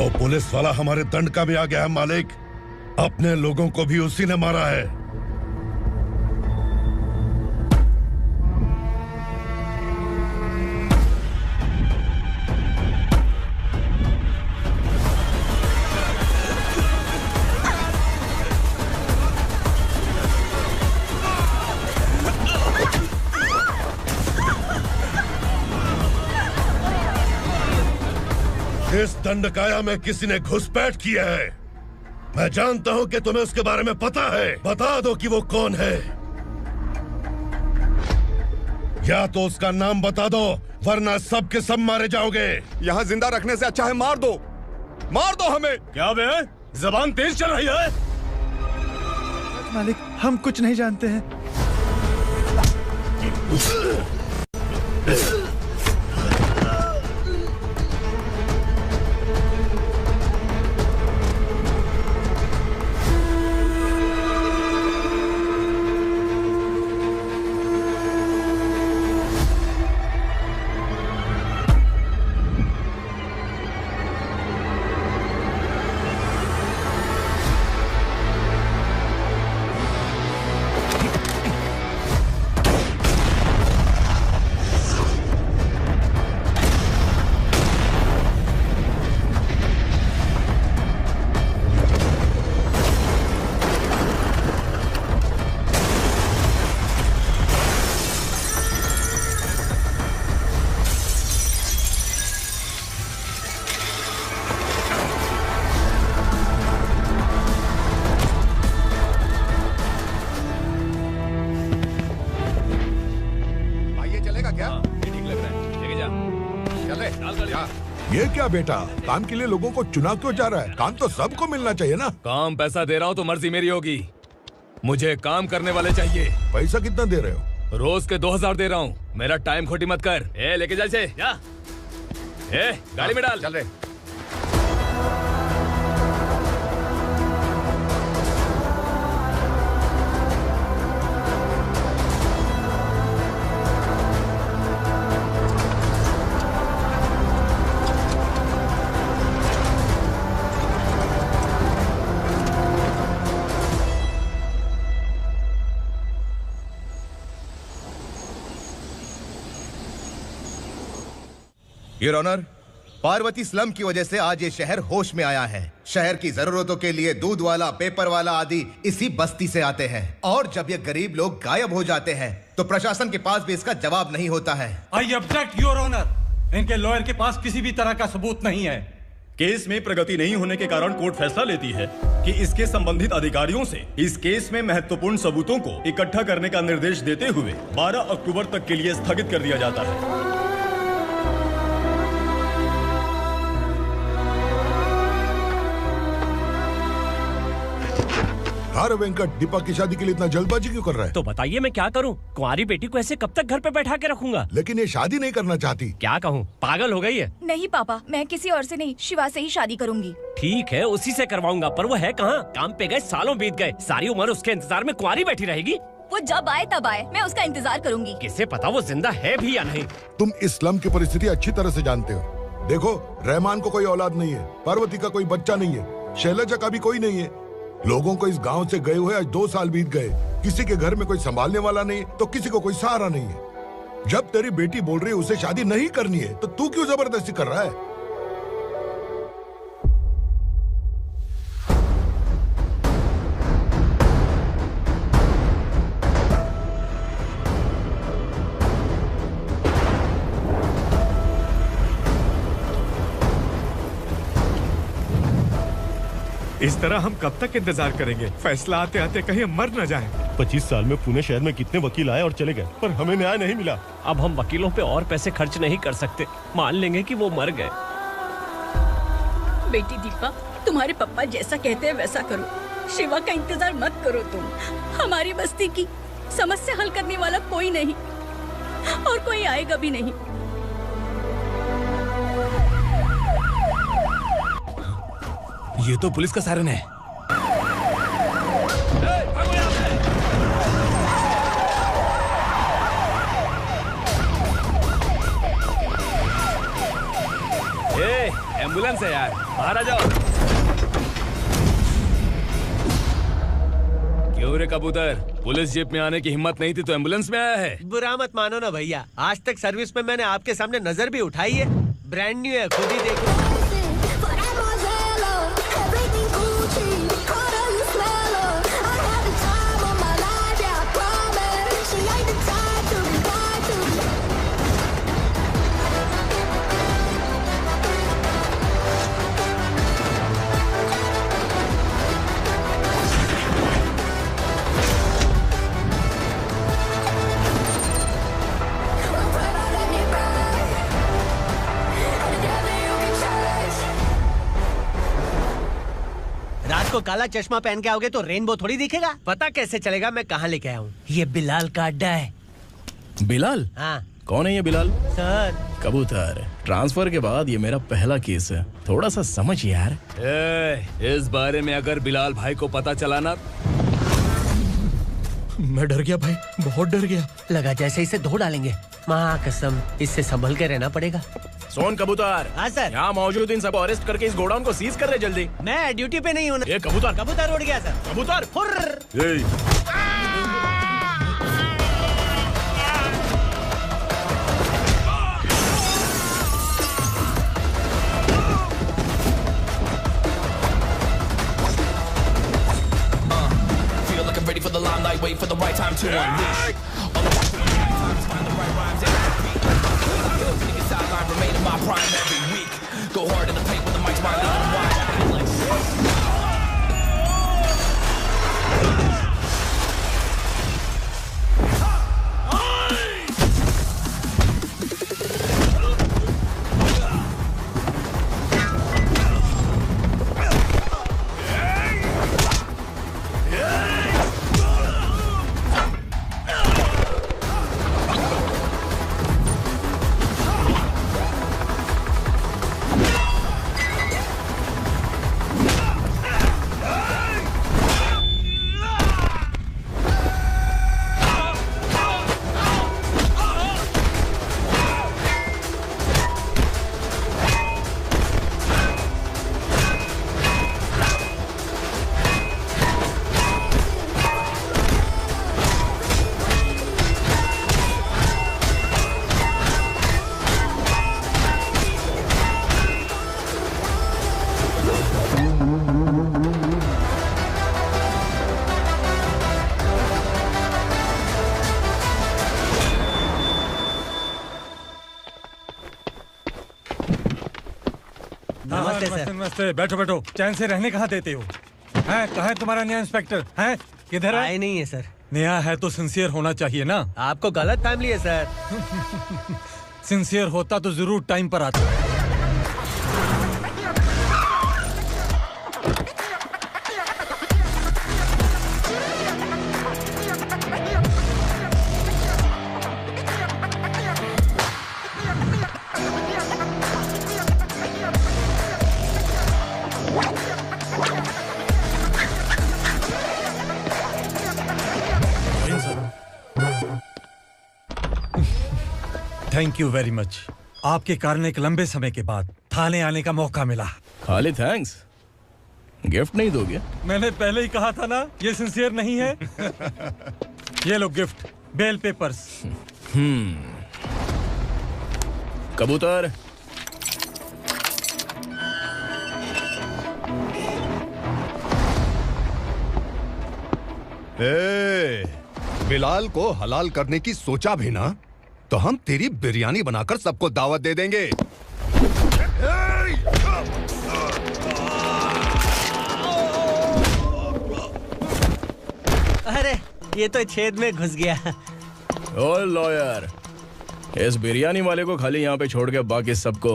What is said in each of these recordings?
वो पुलिस वाला हमारे दंड का भी आ गया है मालिक। अपने लोगों को भी उसी ने मारा है। इस दंडकाया में किसी ने घुसपैठ किया है। मैं जानता हूं कि तुम्हें उसके बारे में पता है। बता दो कि वो कौन है, या तो उसका नाम बता दो वरना सब के सब मारे जाओगे। यहाँ जिंदा रखने से अच्छा है मार दो हमें। क्या बे, जबान तेज चल रही है? मालिक, हम कुछ नहीं जानते हैं। ये क्या बेटा, काम के लिए लोगों को चुना क्यों जा रहा है? काम तो सबको मिलना चाहिए ना। काम पैसा दे रहा हूँ तो मर्जी मेरी होगी। मुझे काम करने वाले चाहिए। पैसा कितना दे रहे हो? रोज के 2000 दे रहा हूँ। मेरा टाइम खोटी मत कर। लेके जा इसे, जा। गाड़ी में डाल। चल रहे। योर ऑनर, पार्वती स्लम की वजह से आज ये शहर होश में आया है। शहर की जरूरतों के लिए दूध वाला, पेपर वाला आदि इसी बस्ती से आते हैं, और जब ये गरीब लोग गायब हो जाते हैं तो प्रशासन के पास भी इसका जवाब नहीं होता है। I object your honour. इनके लॉयर के पास किसी भी तरह का सबूत नहीं है। केस में प्रगति नहीं होने के कारण कोर्ट फैसला लेती है कि इसके संबंधित अधिकारियों से इस केस में महत्वपूर्ण सबूतों को इकट्ठा करने का निर्देश देते हुए 12 अक्टूबर तक के लिए स्थगित कर दिया जाता है। अरे वेंकट, दीपक की शादी के लिए इतना जल्दबाजी क्यों कर रहा है? तो बताइए मैं क्या करूं? कुंवारी बेटी को ऐसे कब तक घर पे बैठा के रखूंगा? लेकिन ये शादी नहीं करना चाहती। क्या कहूं, पागल हो गई है? नहीं पापा, मैं किसी और से नहीं, शिवा से ही शादी करूंगी। ठीक है, उसी से करवाऊंगा, पर वो है कहाँ? काम पे गए, सालों बीत गए, सारी उम्र उसके इंतजार में कुंवारी बैठी रहेगी। वो जब आए तब आए, मैं उसका इंतजार करूंगी। किसे पता वो जिंदा है भी या नहीं। तुम इस्लाम की परिस्थिति अच्छी तरह से जानते हो। देखो, रहमान को कोई औलाद नहीं है, पार्वती का कोई बच्चा नहीं है, शैलजा का भी कोई नहीं है। लोगों को इस गांव से गए हुए आज 2 साल बीत गए। किसी के घर में कोई संभालने वाला नहीं, तो किसी को कोई सहारा नहीं है। जब तेरी बेटी बोल रही है उसे शादी नहीं करनी है, तो तू क्यों जबरदस्ती कर रहा है? इस तरह हम कब तक इंतजार करेंगे? फैसला आते आते कहीं हम मर न जाएं। 25 साल में पुणे शहर में कितने वकील आए और चले गए, पर हमें न्याय नहीं मिला। अब हम वकीलों पे और पैसे खर्च नहीं कर सकते। मान लेंगे कि वो मर गए। बेटी दीपा, तुम्हारे पापा जैसा कहते हैं वैसा करो। शिवा का इंतजार मत करो तुम। हमारी बस्ती की समस्या हल करने वाला कोई नहीं, और कोई आएगा भी नहीं। ये तो पुलिस का सायरन है। एम्बुलेंस है यार, बाहर आ जाओ। क्यों रे कबूतर, पुलिस जीप में आने की हिम्मत नहीं थी तो एम्बुलेंस में आया है? बुरा मत मानो ना भैया, आज तक सर्विस में मैंने आपके सामने नजर भी उठाई है। ब्रांड न्यू है, खुद ही देखो। रात को काला चश्मा पहन के आओगे तो रेनबो थोड़ी दिखेगा। पता कैसे चलेगा मैं कहाँ लेके आया हूँ? ये बिलाल का अड्डा है। बिलाल? हाँ। कौन है ये बिलाल? सर कबूतर, ट्रांसफर के बाद ये मेरा पहला केस है, थोड़ा सा समझ यार। इस बारे में अगर बिलाल भाई को पता चला ना, मैं डर गया भाई, बहुत डर गया। लगा जैसे इसे धो डालेंगे। माँ कसम, इससे संभल के रहना पड़ेगा। सोन कबूतर। हाँ सर। यहाँ मौजूद इन सबको अरेस्ट करके इस गोडाउन को सीज कर रहे जल्दी। मैं ड्यूटी पे नहीं हूँ। ये कबूतर। कबूतर उड़ गया सर। कबूतर। Ready for the limelight, wait for the right time to unleash. All the time to find the right rhymes and beat. Nigga sideline, remain in my prime every week. Go hard in the paint with the mic's my leading wide. नमस्ते, बैठो बैठो। चैन से रहने कहाँ देते हो? हैं, कहाँ है तुम्हारा नया इंस्पेक्टर? हैं, किधर है? आए नहीं है सर। नया है तो सिंसियर होना चाहिए ना। आपको गलत फैमिली है सर। सिंसियर होता तो जरूर टाइम पर आता। Thank you very much. आपके कारण एक लंबे समय के बाद थाने आने का मौका मिला। खाली थैंक्स, गिफ्ट नहीं दोगे? मैंने पहले ही कहा था ना, ये सिंसियर नहीं है। ये लो गिफ्ट, बेल पेपर्स। कबूतर, बिलाल को हलाल करने की सोचा भी ना तो हम तेरी बिरयानी बनाकर सबको दावत दे देंगे। अरे ये तो छेद में घुस गया। ओ लॉयर, इस बिरयानी वाले को खाली यहाँ पे छोड़ के बाकी सबको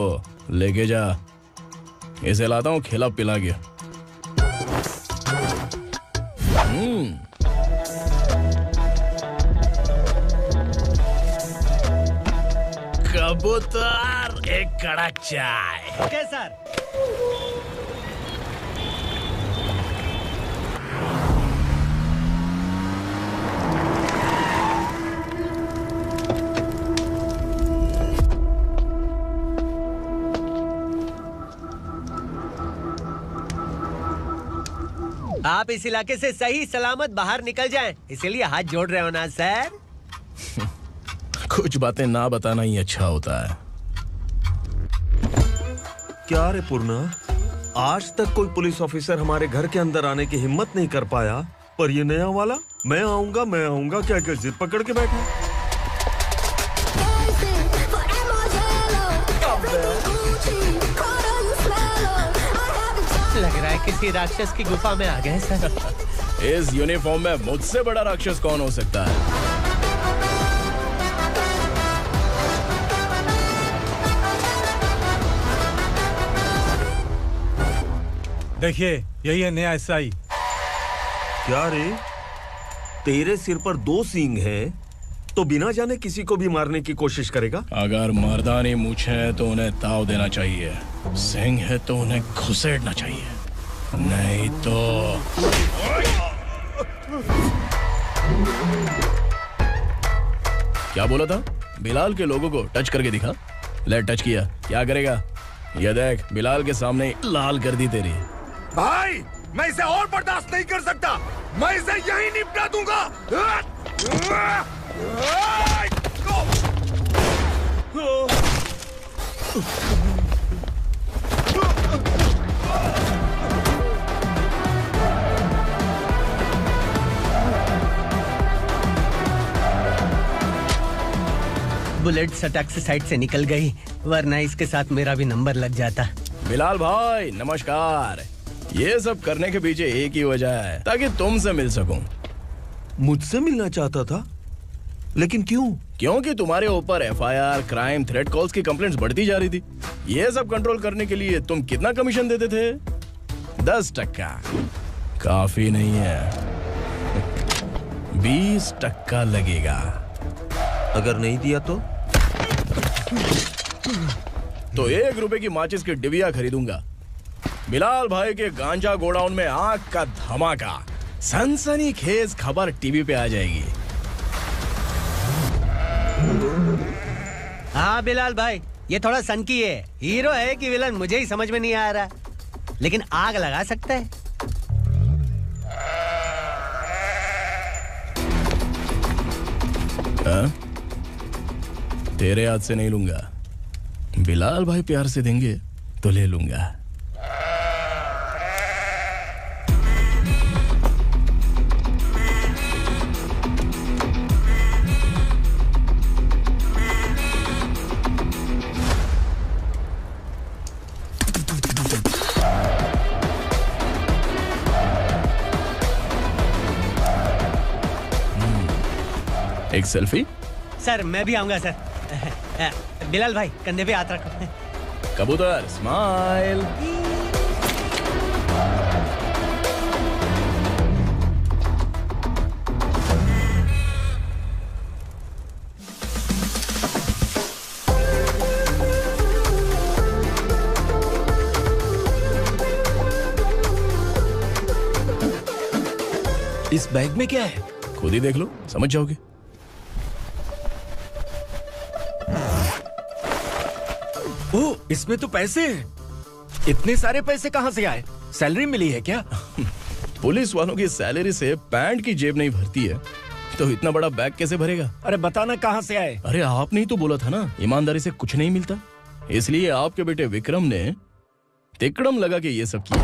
लेके जा। इसे लाता हूँ खिला पिला के। कबूतर, एक कड़क चाय। Okay sir. आप इस इलाके से सही सलामत बाहर निकल जाएं, इसीलिए हाथ जोड़ रहे हो ना सर? कुछ बातें ना बताना ही अच्छा होता है। क्या रे पूर्णा, आज तक कोई पुलिस ऑफिसर हमारे घर के अंदर आने की हिम्मत नहीं कर पाया, पर ये नया वाला मैं आऊंगा क्या क्या जिद पकड़ के बैठा। लग रहा है किसी राक्षस की गुफा में आ गए सर। इस यूनिफॉर्म में मुझसे बड़ा राक्षस कौन हो सकता है? देखिए, यही है नया एसआई। क्या रे, तेरे सिर पर 2 सींग है तो बिना जाने किसी को भी मारने की कोशिश करेगा? अगर मर्दानी मूंछ है तो उन्हें ताव देना चाहिए, सिंह है तो उन्हें घुसेड़ना चाहिए, नहीं तो। क्या बोला था? बिलाल के लोगों को टच करके दिखा। ले टच किया, क्या करेगा? ये देख, बिलाल के सामने लाल कर दी तेरी। भाई, मैं इसे और बर्दाश्त नहीं कर सकता, मैं इसे यहीं निपटा दूंगा। बुलेट सटक से साइड से निकल गई, वरना इसके साथ मेरा भी नंबर लग जाता। बिलाल भाई नमस्कार। ये सब करने के पीछे एक ही वजह है, ताकि तुमसे मिल सकूं। मुझसे मिलना चाहता था, लेकिन क्यों? क्योंकि तुम्हारे ऊपर एफआईआर, क्राइम, थ्रेट कॉल्स की कंप्लेंट्स बढ़ती जा रही थी। ये सब कंट्रोल करने के लिए तुम कितना कमीशन देते थे? 10%। काफी नहीं है, 20% लगेगा। अगर नहीं दिया तो 1 रुपए की माचिस की डिबिया खरीदूंगा। बिलाल भाई के गांजा गोडाउन में आग का धमाका, सनसनीखेज खबर टीवी पे आ जाएगी। हाँ बिलाल भाई, ये थोड़ा सनकी है, हीरो है कि विलन मुझे ही समझ में नहीं आ रहा, लेकिन आग लगा सकता है। तेरे हाथ से नहीं लूंगा, बिलाल भाई प्यार से देंगे तो ले लूंगा। एक सेल्फी? सर मैं भी आऊंगा सर। बिलाल भाई कंधे पे हाथ रखो। कबूतर स्माइल। इस बैग में क्या है? खुद ही देख लो, समझ जाओगे। ओह, इसमें तो पैसे हैं। इतने सारे पैसे कहां से आए? सैलरी मिली है क्या? पुलिस वालों की सैलरी से पैंट की जेब नहीं भरती है, तो इतना बड़ा बैग कैसे भरेगा? अरे बताना कहां से आए? अरे आपने ही तो बोला था ना, ईमानदारी से कुछ नहीं मिलता, इसलिए आपके बेटे विक्रम ने तिकड़म लगा के ये सब किया।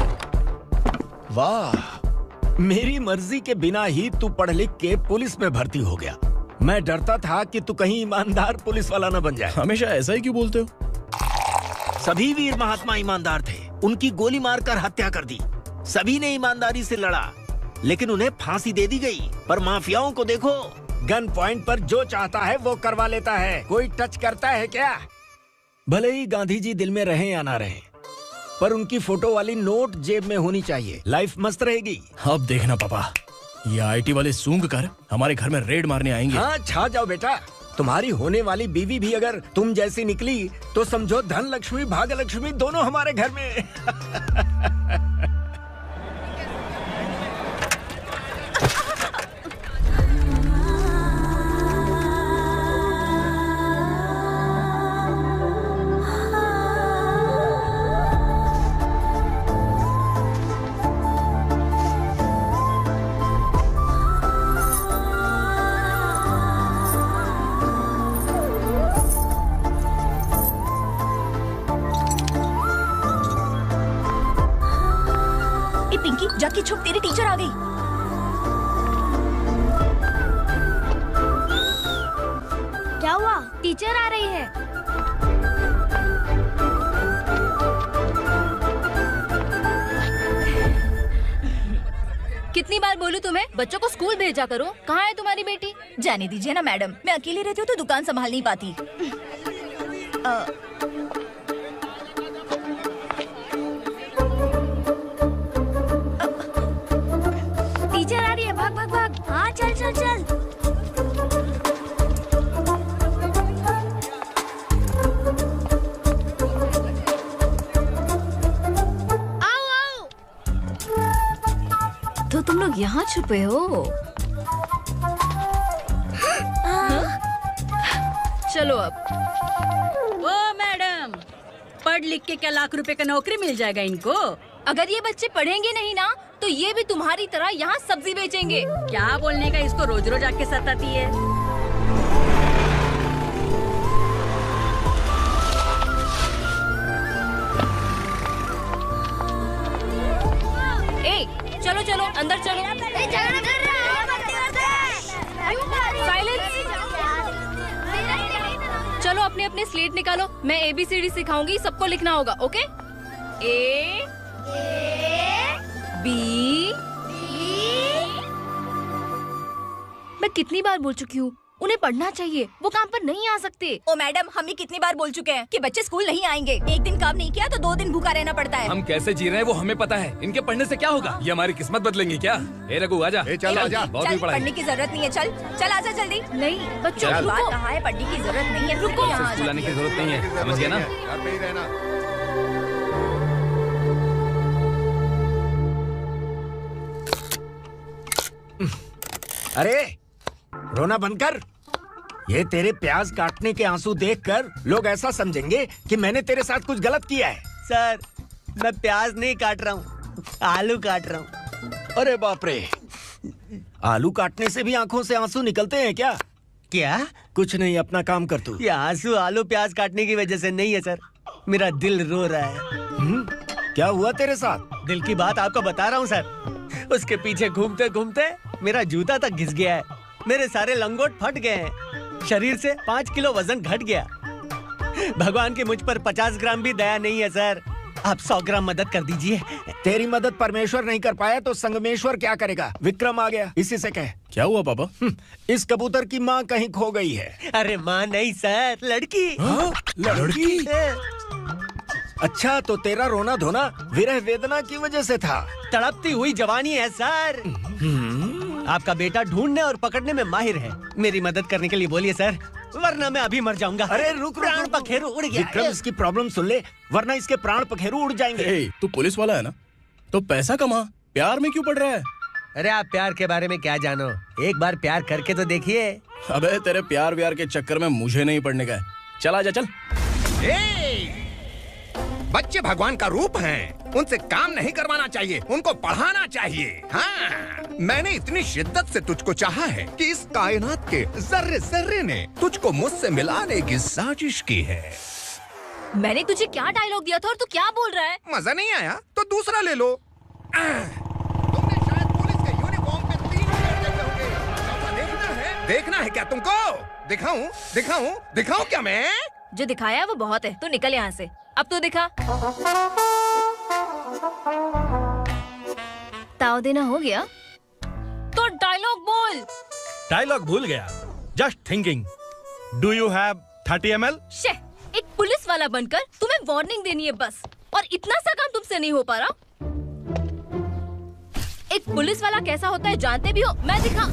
वाह, मेरी मर्जी के बिना ही तू पढ़ लिख के पुलिस में भर्ती हो गया। मैं डरता था कि तू कहीं ईमानदार पुलिस वाला न बन जाए। हमेशा ऐसा ही क्यों बोलते हो? सभी वीर महात्मा ईमानदार थे, उनकी गोली मारकर हत्या कर दी। सभी ने ईमानदारी से लड़ा, लेकिन उन्हें फांसी दे दी गई। पर माफियाओं को देखो, गन पॉइंट पर जो चाहता है वो करवा लेता है। कोई टच करता है क्या? भले ही गांधी जी दिल में रहे या ना रहे, पर उनकी फोटो वाली नोट जेब में होनी चाहिए। लाइफ मस्त रहेगी। अब देखना पापा, ये आईटी वाले सूंघ कर हमारे घर में रेड मारने आएंगे। हाँ, छा जाओ बेटा। तुम्हारी होने वाली बीवी भी अगर तुम जैसी निकली तो समझो धन लक्ष्मी भाग्य लक्ष्मी दोनों हमारे घर में। जाके छुप, तेरी टीचर आ गई। क्या हुआ? टीचर आ रही है। कितनी बार बोलूं तुम्हें, बच्चों को स्कूल भेजा करो। कहाँ है तुम्हारी बेटी? जाने दीजिए ना मैडम, मैं अकेली रहती हूँ तो दुकान संभाल नहीं पाती। टीचर आ रही है, भाग भाग भाग। हाँ चल चल चल। आओ आओ। तो तुम लोग यहाँ छुपे हो? चलो अब। ओ मैडम, पढ़ लिख के क्या लाख रुपए का नौकरी मिल जाएगा इनको? अगर ये बच्चे पढ़ेंगे नहीं ना तो ये भी तुम्हारी तरह यहाँ सब्जी बेचेंगे। क्या बोलने का, इसको रोज रोज आके सताती है। ए, चलो चलो अंदर चलो। साइलेंस। चलो अपने अपने स्लेट निकालो, मैं ABCD सिखाऊंगी, सबको लिखना होगा। ओके? A B। मैं कितनी बार बोल चुकी हूँ, उन्हें पढ़ना चाहिए, वो काम पर नहीं आ सकते। ओ मैडम, हम भी कितनी बार बोल चुके हैं कि बच्चे स्कूल नहीं आएंगे। एक दिन काम नहीं किया तो 2 दिन भूखा रहना पड़ता है। हम कैसे जी रहे हैं वो हमें पता है, इनके पढ़ने से क्या होगा? ये हमारी किस्मत बदलेंगे क्या? ए रघु आजा। चल आजा, बहुत भी पढ़ाई। पढ़ने की जरूरत नहीं है, चल चल आजा जल्दी। नहीं बच्चों, चल। बात कहा है, पढ़ने की जरूरत नहीं है, रुको। स्कूल आने की जरूरत नहीं है, समझ गया ना? घर पे ही रहना। अरे रोना बंद कर। ये तेरे प्याज काटने के आंसू देखकर लोग ऐसा समझेंगे कि मैंने तेरे साथ कुछ गलत किया है। सर, मैं प्याज नहीं काट रहा हूँ, आलू काट रहा हूँ। अरे बाप रे, आलू काटने से भी आंखों से आंसू निकलते हैं क्या? क्या? कुछ नहीं, अपना काम कर तू। ये आंसू आलू प्याज काटने की वजह से नहीं है सर, मेरा दिल रो रहा है। क्या हुआ तेरे साथ? दिल की बात आपको बता रहा हूँ सर। उसके पीछे घूमते घूमते मेरा जूता तक घिस गया है, मेरे सारे लंगोट फट गए हैं, शरीर से 5 किलो वजन घट गया। भगवान की मुझ पर 50 ग्राम भी दया नहीं है सर, आप 100 ग्राम मदद कर दीजिए। तेरी मदद परमेश्वर नहीं कर पाया तो संगमेश्वर क्या करेगा? विक्रम आ गया, इसी से कह। क्या हुआ पापा? इस कबूतर की माँ कहीं खो गई है। अरे माँ नहीं सर, लड़की। लड़की? अच्छा, तो तेरा रोना धोना विरह वेदना की वजह से था। तड़पती हुई जवानी है सर। आपका बेटा ढूंढने और पकड़ने में माहिर है, मेरी मदद करने के लिए बोलिए सर, वरना मैं अभी मर जाऊंगा। अरे रुक, प्राण पखेरु उड़ गया। विक्रम, इसकी प्रॉब्लम सुन ले, वरना इसके प्राण पखेरु उड़ जाएंगे। तू पुलिस वाला है ना, तो पैसा कमा, प्यार में क्यों पड़ रहा है? अरे आप प्यार के बारे में क्या जानो, एक बार प्यार करके तो देखिए। अबे तेरे प्यार व्यार के चक्कर में मुझे नहीं पड़ने का है, चल आजा चल। बच्चे भगवान का रूप हैं, उनसे काम नहीं करवाना चाहिए, उनको पढ़ाना चाहिए। हाँ, मैंने इतनी शिद्दत से तुझको चाहा है कि इस कायनात के जर्रे जर्रे ने तुझको मुझसे मिलाने की साजिश की है। मैंने तुझे क्या डायलॉग दिया था और तू क्या बोल रहा है? मजा नहीं आया तो दूसरा ले लो। तुमने शायद पुलिस के यूनिफॉर्म पे 3 शेर देखे होंगे। देखना है क्या तुमको? दिखाऊं दिखाऊं दिखाऊं क्या मैं? जो दिखाया वो बहुत है, तू निकल यहाँ से। अब तो दिखा। ताव देना हो गया तो डायलॉग बोल। डायलॉग भूल गया। Just thinking, do you have 30 ml? शे, एक पुलिस वाला बनकर तुम्हें वार्निंग देनी है बस, और इतना सा काम तुमसे नहीं हो पा रहा। एक पुलिस वाला कैसा होता है जानते भी हो? मैं दिखा।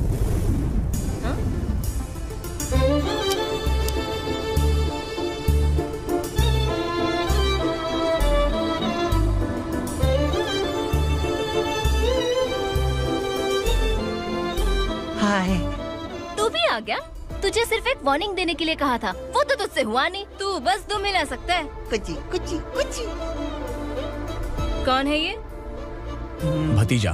हाय, तू भी आ गया? तुझे सिर्फ एक वार्निंग देने के लिए कहा था, वो तो तुझसे हुआ नहीं। तू बस दो मिला सकता है। कुची कुची कुची। कौन है ये? भतीजा।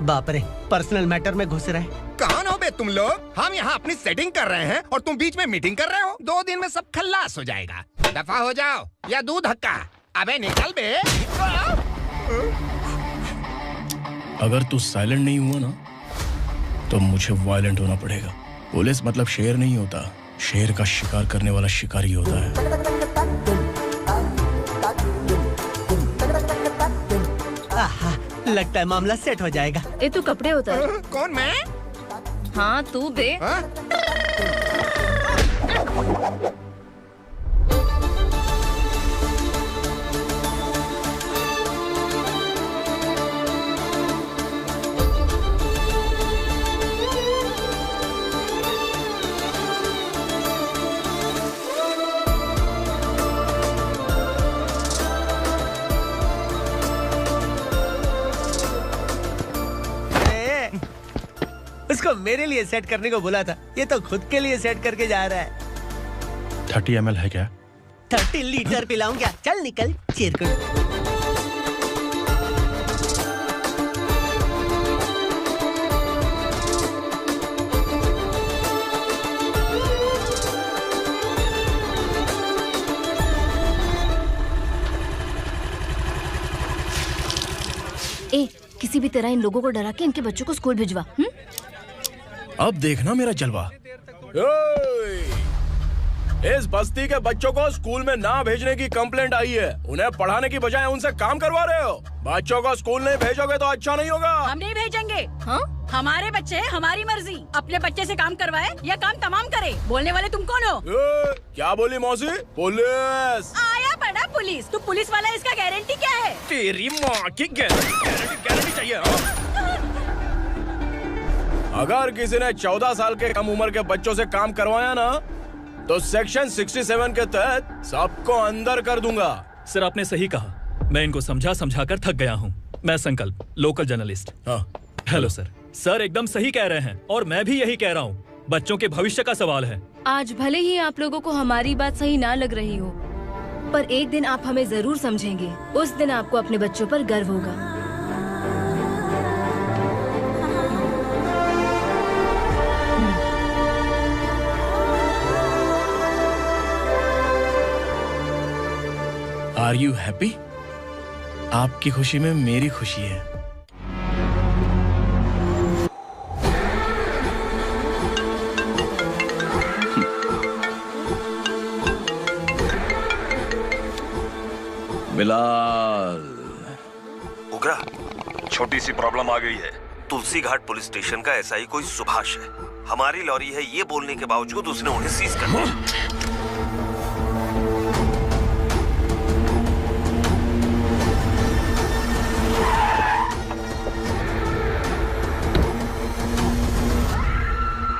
बाप रे, पर्सनल मैटर में घुस रहे। कौन हो बे तुम लोग? हम यहाँ अपनी सेटिंग कर रहे हैं और तुम बीच में मीटिंग कर रहे हो। 2 दिन में सब खल्लास हो जाएगा। दफा हो जाओ या दूध हक्का। अबे निकल बे। अगर तू साइलेंट नहीं हुआ ना तो मुझे वायलेंट होना पड़ेगा। पुलिस मतलब शेर नहीं होता, शेर का शिकार करने वाला शिकारी होता है। आहा, लगता है मामला सेट हो जाएगा। ये तू कपड़े उतार। कौन मैं? हाँ तू बे। उसको मेरे लिए सेट करने को बोला था, ये तो खुद के लिए सेट करके जा रहा है। 30 ml है क्या? 30 लीटर पिलाऊं क्या? चल निकल चिरकुट। ए, किसी भी तरह इन लोगों को डरा के इनके बच्चों को स्कूल भिजवा। अब देखना मेरा जलवा। इस बस्ती के बच्चों को स्कूल में ना भेजने की कंप्लेंट आई है। उन्हें पढ़ाने की बजाय उनसे काम करवा रहे हो। बच्चों को स्कूल नहीं भेजोगे तो अच्छा नहीं होगा। हम नहीं भेजेंगे। हाँ? हमारे बच्चे हमारी मर्जी। अपने बच्चे से काम करवाए या काम तमाम करे। बोलने वाले तुम कौन हो? क्या बोली मौसी? पुलिस आया बड़ा पुलिस। तू पुलिस वाला, इसका गारंटी क्या है? तेरी माँ की गारंटी चाहिए। अगर किसी ने 14 साल के कम उम्र के बच्चों से काम करवाया ना तो सेक्शन 67 के तहत सबको अंदर कर दूंगा। सर आपने सही कहा। मैं इनको समझा कर थक गया हूँ। मैं संकल्प, लोकल जर्नलिस्ट। हाँ। Hello sir. सर एकदम सही कह रहे हैं और मैं भी यही कह रहा हूँ। बच्चों के भविष्य का सवाल है। आज भले ही आप लोगों को हमारी बात सही ना लग रही हो, पर एक दिन आप हमें जरूर समझेंगे। उस दिन आपको अपने बच्चों पर गर्व होगा। Are you happy? आपकी खुशी में मेरी खुशी है। बिलाल। उगरा, छोटी सी प्रॉब्लम आ गई है। तुलसी घाट पुलिस स्टेशन का एसआई कोई सुभाष है। हमारी लॉरी है ये बोलने के बावजूद उसने उन्हें सीज कर दिया।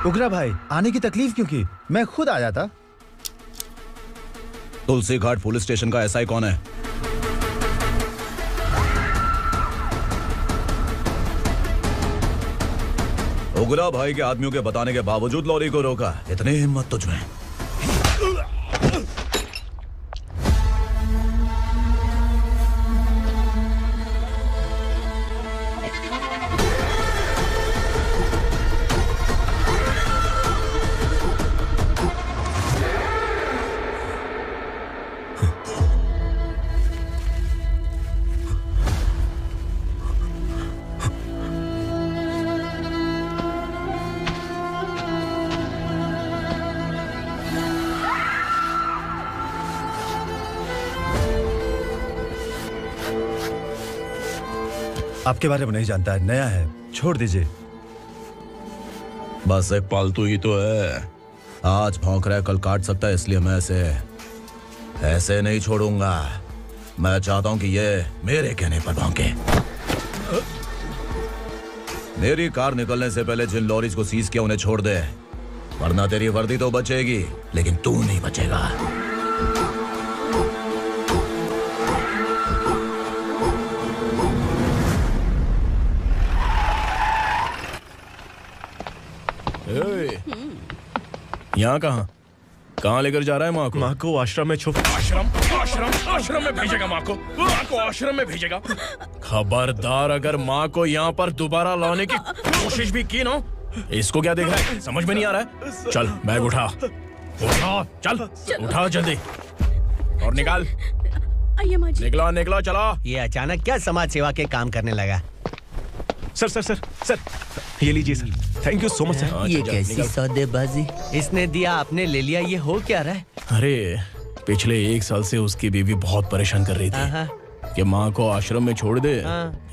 उगरा भाई, आने की तकलीफ क्यों की? मैं खुद आया था। तुलसी घाट पुलिस स्टेशन का एसआई कौन है? उगरा भाई के आदमियों के बताने के बावजूद लॉरी को रोका। इतनी हिम्मत तुझमें? आपके बारे में नहीं जानता है, नया है, छोड़ दीजिए। बस एक पालतू ही तो है। आज भौंक रहा है, कल काट सकता है, इसलिए मैं ऐसे नहीं छोड़ूंगा। मैं चाहता हूं कि ये मेरे कहने पर भौंके। मेरी कार निकलने से पहले जिन लॉरीज को सीज किया उन्हें छोड़ दे, वरना तेरी वर्दी तो बचेगी लेकिन तू नहीं बचेगा। यहाँ कहाँ लेकर जा रहा है माँ को? माँ को आश्रम में छुप। आश्रम में भेजेगा माँ को? माँ को आश्रम में भेजेगा? खबरदार, अगर माँ को यहाँ पर दोबारा लाने की कोशिश भी की ना, इसको क्या देख रहा है? समझ में नहीं आ रहा है? चल बैग उठा, चल उठा जल्दी और निकाल। आइए माँ जी। निकला चला। ये अचानक क्या समाज सेवा के काम करने लगा? सर ये लीजिए sir. Thank you so much sir. ये कैसी सौदेबाजी? इसने दिया, आपने ले लिया, ये हो क्या रहा है? अरे पिछले 1 साल से उसकी बीवी बहुत परेशान कर रही थी कि माँ को आश्रम में छोड़ दे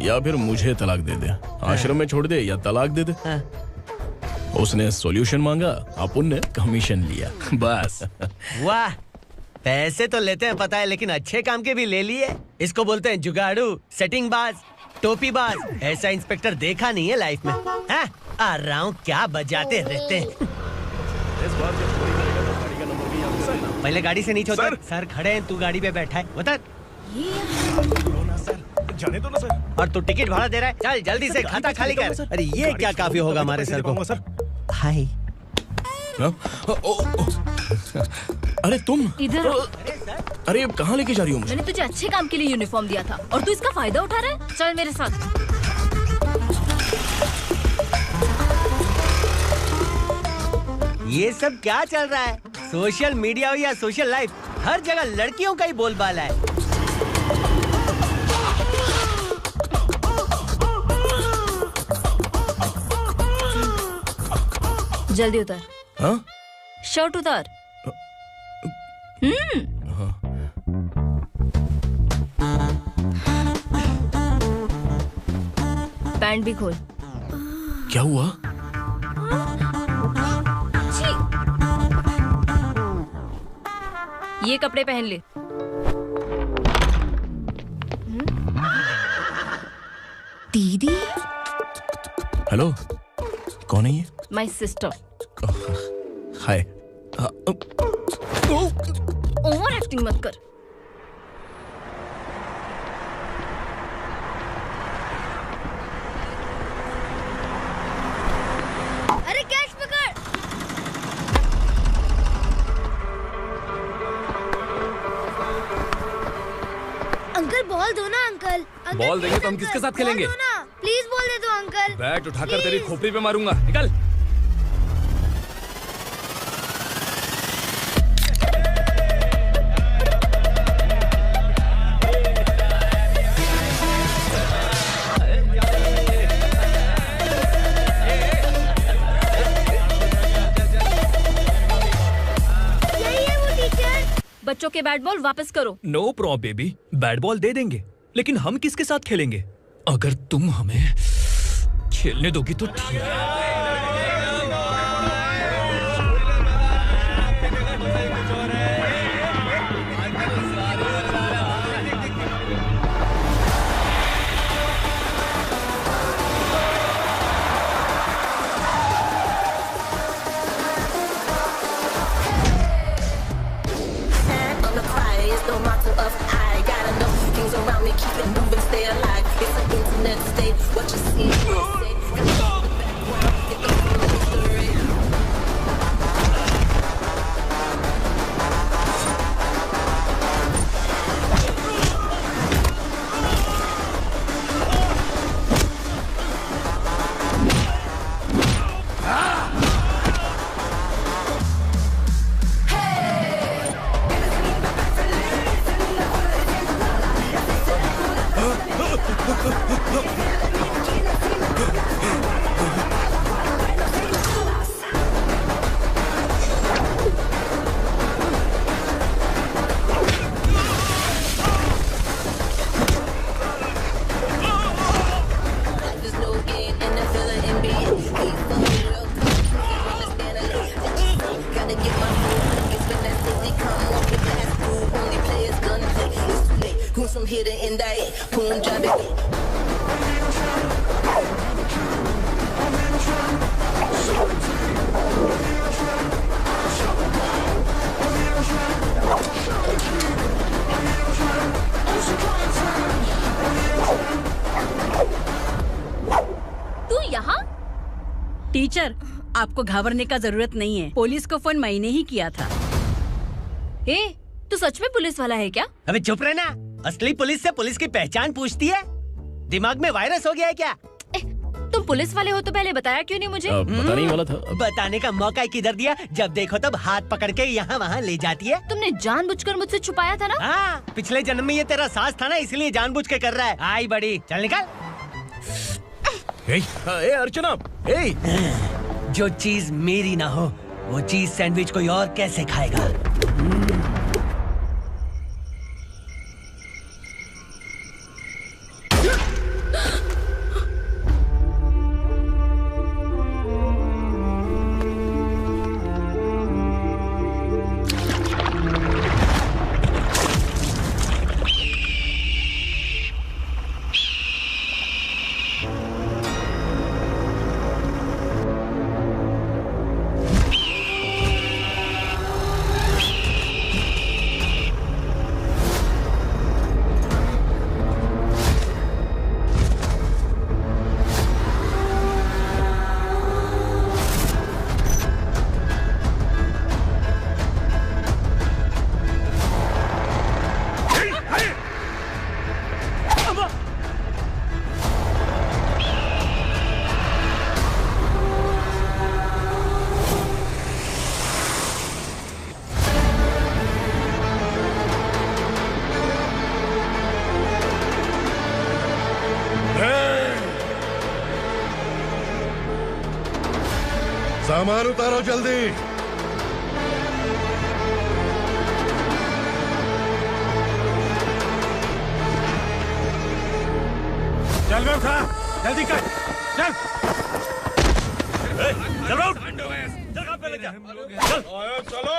या फिर मुझे तलाक दे दे। आश्रम में छोड़ दे या तलाक दे दे। उसने सॉल्यूशन मांगा, अपन ने कमीशन लिया, बस। वाह, पैसे तो लेते हैं पता है, लेकिन अच्छे काम के भी ले लिए। इसको बोलते हैं जुगाड़ू, सेटिंग बाज, टोपी बाज। ऐसा इंस्पेक्टर देखा नहीं है लाइफ में। आ रहा हूँ, क्या बजाते रहते हैं। पहले गाड़ी से नीचे उतर। सर खड़े हैं, तू गाड़ी पे बैठा है, उतर। जाने दो ना सर। और तू टिकट भाड़ा दे रहा है, चल जल्दी से खाता खाली कर। अरे ये क्या काफी होगा हमारे सर को। हाय। अरे तुम इधर। अरे कहाँ लेके जा रही हो मुझे? मैंने तुझे अच्छे काम के लिए यूनिफॉर्म दिया था और तू इसका फायदा उठा रहा है। चल मेरे साथ। ये सब क्या चल रहा है? सोशल मीडिया हो या सोशल लाइफ, हर जगह लड़कियों का ही बोलबाला है। जल्दी उतर। हाँ? शर्ट उतार। पैंट भी खोल। क्या हुआ? ये कपड़े पहन ले। दीदी। हेलो, कौन है ये? My sister. Hi. Over acting मत कर। अरे कैच पकड़। अंकल बॉल दो ना अंकल। बॉल देंगे तो हम किसके साथ खेलेंगे? प्लीज बॉल दे दो अंकल। बैट उठाकर तेरी खोपड़ी पे मारूंगा, निकल। बच्चों के बैट बॉल वापस करो। No problem baby, bat ball दे देंगे, लेकिन हम किसके साथ खेलेंगे? अगर तुम हमें खेलने दोगी तो ठीक है। टीचर, आपको घबराने का जरूरत नहीं है। पुलिस को फोन मैंने ही किया था। ए, तू सच में पुलिस वाला है क्या? अबे चुप रहना। असली पुलिस से पुलिस की पहचान पूछती है? दिमाग में वायरस हो गया है क्या? तुम पुलिस वाले हो तो पहले बताया क्यों नहीं मुझे? बताने वाला था। बताने का मौका किधर दिया? जब देखो तब हाथ पकड़ के यहाँ वहाँ ले जाती है। तुमने जानबूझकर मुझसे छुपाया था ना? हाँ, पिछले जन्म में ये तेरा सास था ना, इसलिए जानबूझ के कर रहा है। आई बड़ी, चल निकल। ए अर्चना, जो चीज मेरी ना हो वो चीज सैंडविच कोई और कैसे खाएगा? सामान उतारो जल्दी। चल बे उठा, जल्दी कर, चल। चल उठ, चल काम पे लग जा, चलो।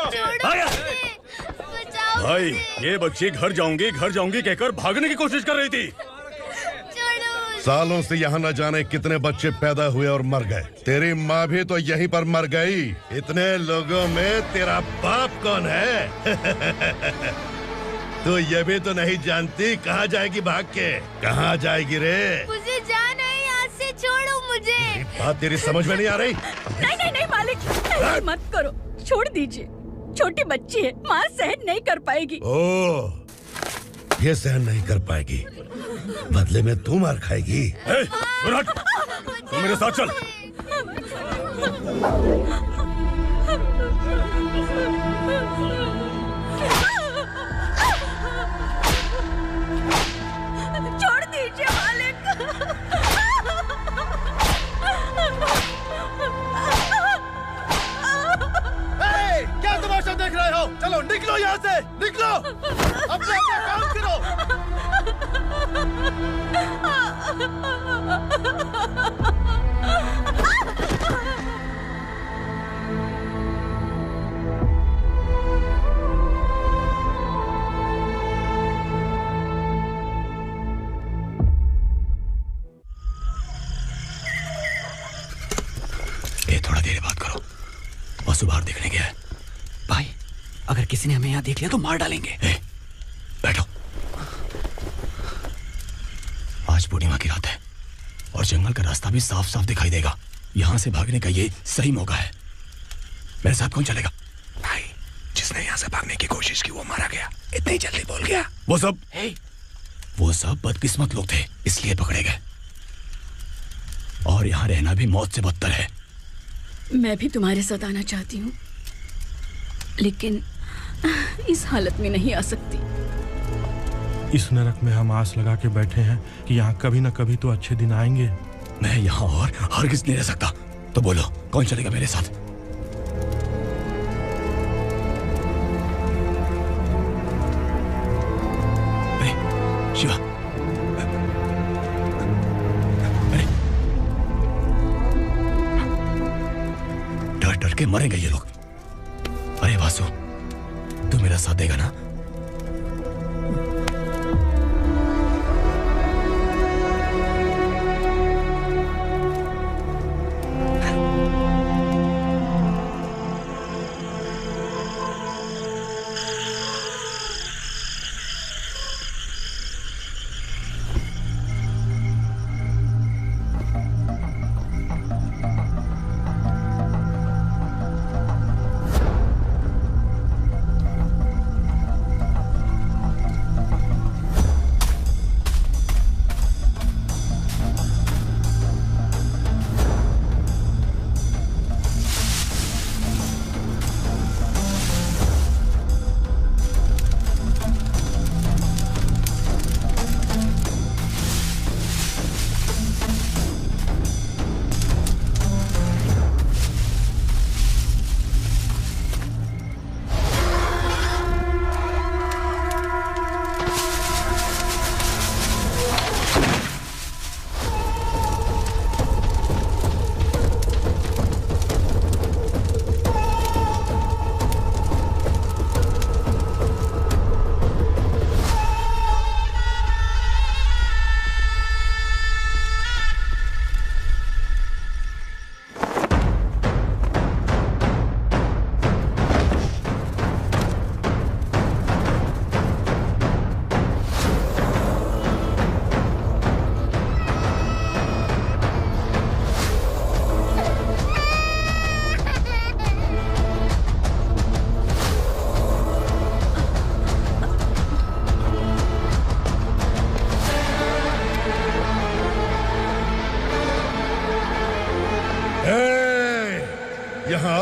भाई ये बच्ची घर जाऊंगी कहकर भागने की कोशिश कर रही थी। सालों से यहाँ न जाने कितने बच्चे पैदा हुए और मर गए। तेरी माँ भी तो यहीं पर मर गई। इतने लोगों में तेरा बाप कौन है? तू ये भी तो नहीं जानती कहाँ जाएगी भाग के? कहाँ जाएगी रे? मुझे जाना है, यहाँ से छोड़ो मुझे। बात तेरी समझ में नहीं आ रही? नहीं मालिक, ऐसे मत करो, छोड़ दीजिए। छोटी बच्ची है, माँ सहन नहीं कर पाएगी। ओह, ये सहन नहीं कर पाएगी, बदले में तू मार खाएगी। तू मेरे साथ चल। छोड़ दीजिए मालिक। क्या तमाशा देख रहे हो? चलो निकलो यहाँ से, निकलो। अपना काम करो। थोड़ा देर बात करो। बस बाहर देखने गया है। भाई अगर किसी ने हमें यहाँ देख लिया तो मार डालेंगे। बैठो। आज पूर्णिमा की रात है और जंगल का रास्ता भी साफ साफ दिखाई देगा। यहाँ से भागने का ये सही मौका है। मेरे साथ कौन चलेगा? भाई जिसने यहाँ से भागने की कोशिश की वो मारा गया। इतनी जल्दी बोल गया। वो सब बदकिस्मत लोग थे, इसलिए पकड़े गए। और यहाँ रहना भी मौत से बदतर है। मैं भी तुम्हारे साथ आना चाहती हूँ, लेकिन इस हालत में नहीं आ सकती। इस नरक में हम आस लगा के बैठे हैं कि यहाँ कभी न कभी तो अच्छे दिन आएंगे। मैं यहाँ और हरगिज़ नहीं रह सकता। तो बोलो कौन चलेगा मेरे साथ? अरे शिवा, डर के मरेंगे ये लोग। अरे वासु, तू मेरा साथ देगा ना?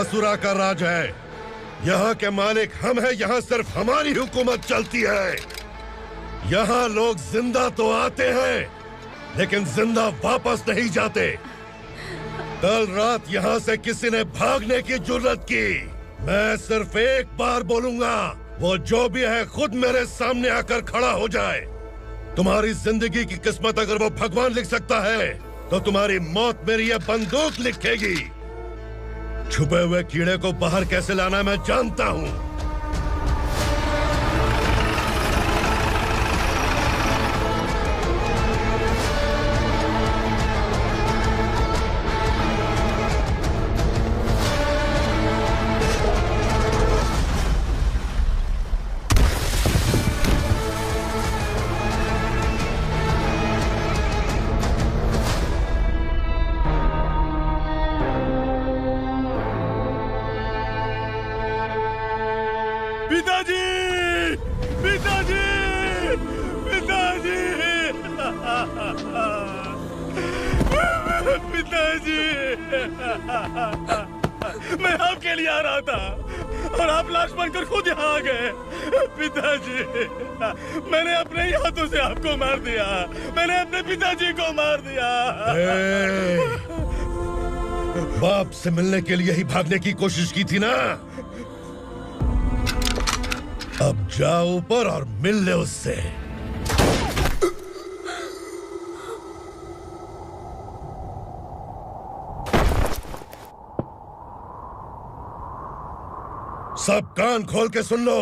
बासुरा का राज है। यहाँ के मालिक हम हैं, यहाँ सिर्फ हमारी हुकूमत चलती है। यहाँ लोग जिंदा तो आते हैं लेकिन जिंदा वापस नहीं जाते। कल रात यहाँ से किसी ने भागने की जुर्रत की, मैं सिर्फ एक बार बोलूंगा, वो जो भी है खुद मेरे सामने आकर खड़ा हो जाए। तुम्हारी जिंदगी की किस्मत अगर वो भगवान लिख सकता है तो तुम्हारी मौत मेरी ये बंदूक लिखेगी। छुपे हुए कीड़े को बाहर कैसे लाना मैं जानता हूँ। मैं आपके लिए आ रहा था और आप लाश बनकर खुद यहाँ आ गए। पिताजी, मैंने अपने ही हाथों से आपको मार दिया। मैंने अपने पिताजी को मार दिया। बाप से मिलने के लिए ही भागने की कोशिश की थी ना? अब जाओ ऊपर और मिल ले उससे। सब कान खोल के सुन लो।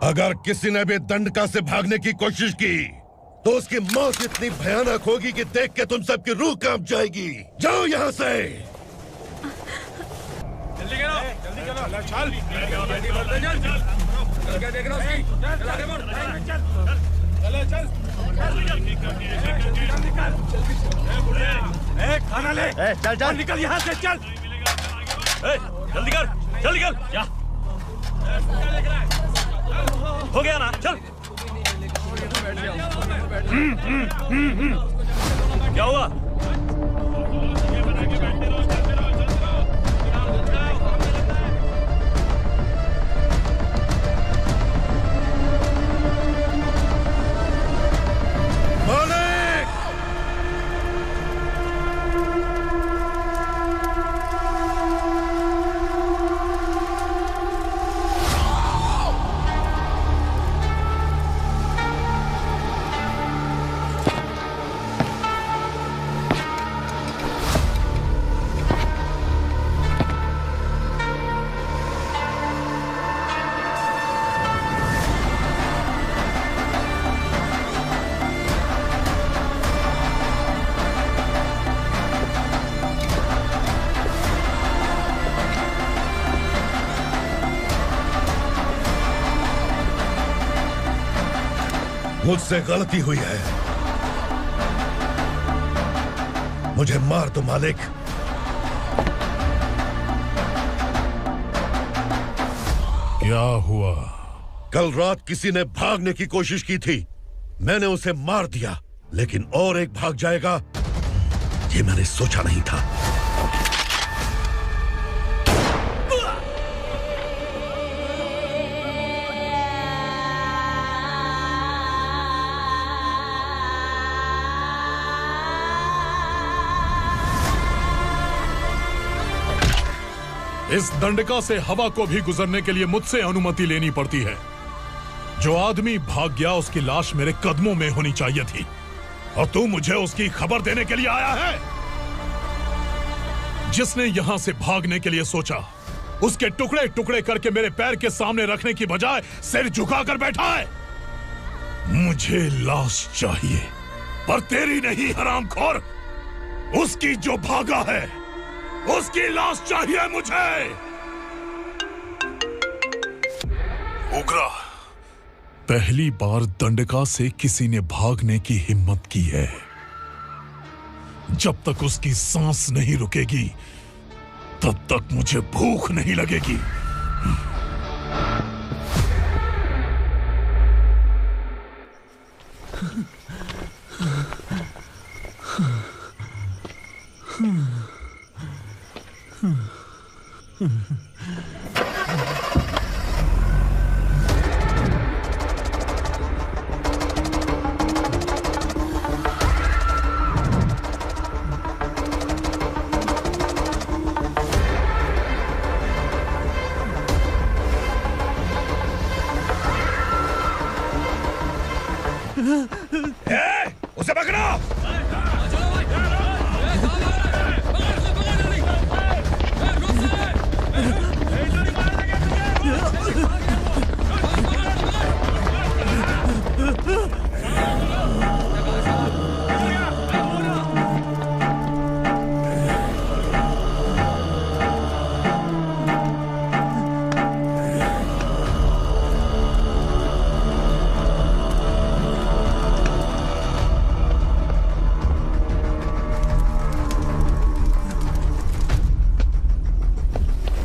अगर किसी ने भी दंडका से भागने की कोशिश की तो उसकी मौत इतनी भयानक होगी कि देख के तुम सबकी रूह कांप जाएगी। जाओ यहाँ से। जल्दी करो, जल्दी करो। चल, क्या देख रहा है? खाना ले। चल चल निकल यहाँ से, चल। जल्दी कर, जल्दी कर। क्या हो गया ना? चल। क्या हुआ? मुझसे गलती हुई है, मुझे मार दो मालिक। क्या हुआ? कल रात किसी ने भागने की कोशिश की थी, मैंने उसे मार दिया, लेकिन और एक भाग जाएगा ये मैंने सोचा नहीं था। इस दंडका से हवा को भी गुजरने के लिए मुझसे अनुमति लेनी पड़ती है। जो आदमी भाग गया उसकी लाश मेरे कदमों में होनी चाहिए थी, और तू मुझे उसकी खबर देने के लिए आया है। जिसने यहां से भागने के लिए सोचा उसके टुकड़े टुकड़े करके मेरे पैर के सामने रखने की बजाय सिर झुकाकर बैठा है। मुझे लाश चाहिए, पर तेरी नहीं हरामखोर, उसकी जो भागा है उसकी लाश चाहिए मुझे। उग्रा, पहली बार दंडका से किसी ने भागने की हिम्मत की है। जब तक उसकी सांस नहीं रुकेगी तब तक मुझे भूख नहीं लगेगी। उसे पकड़ो।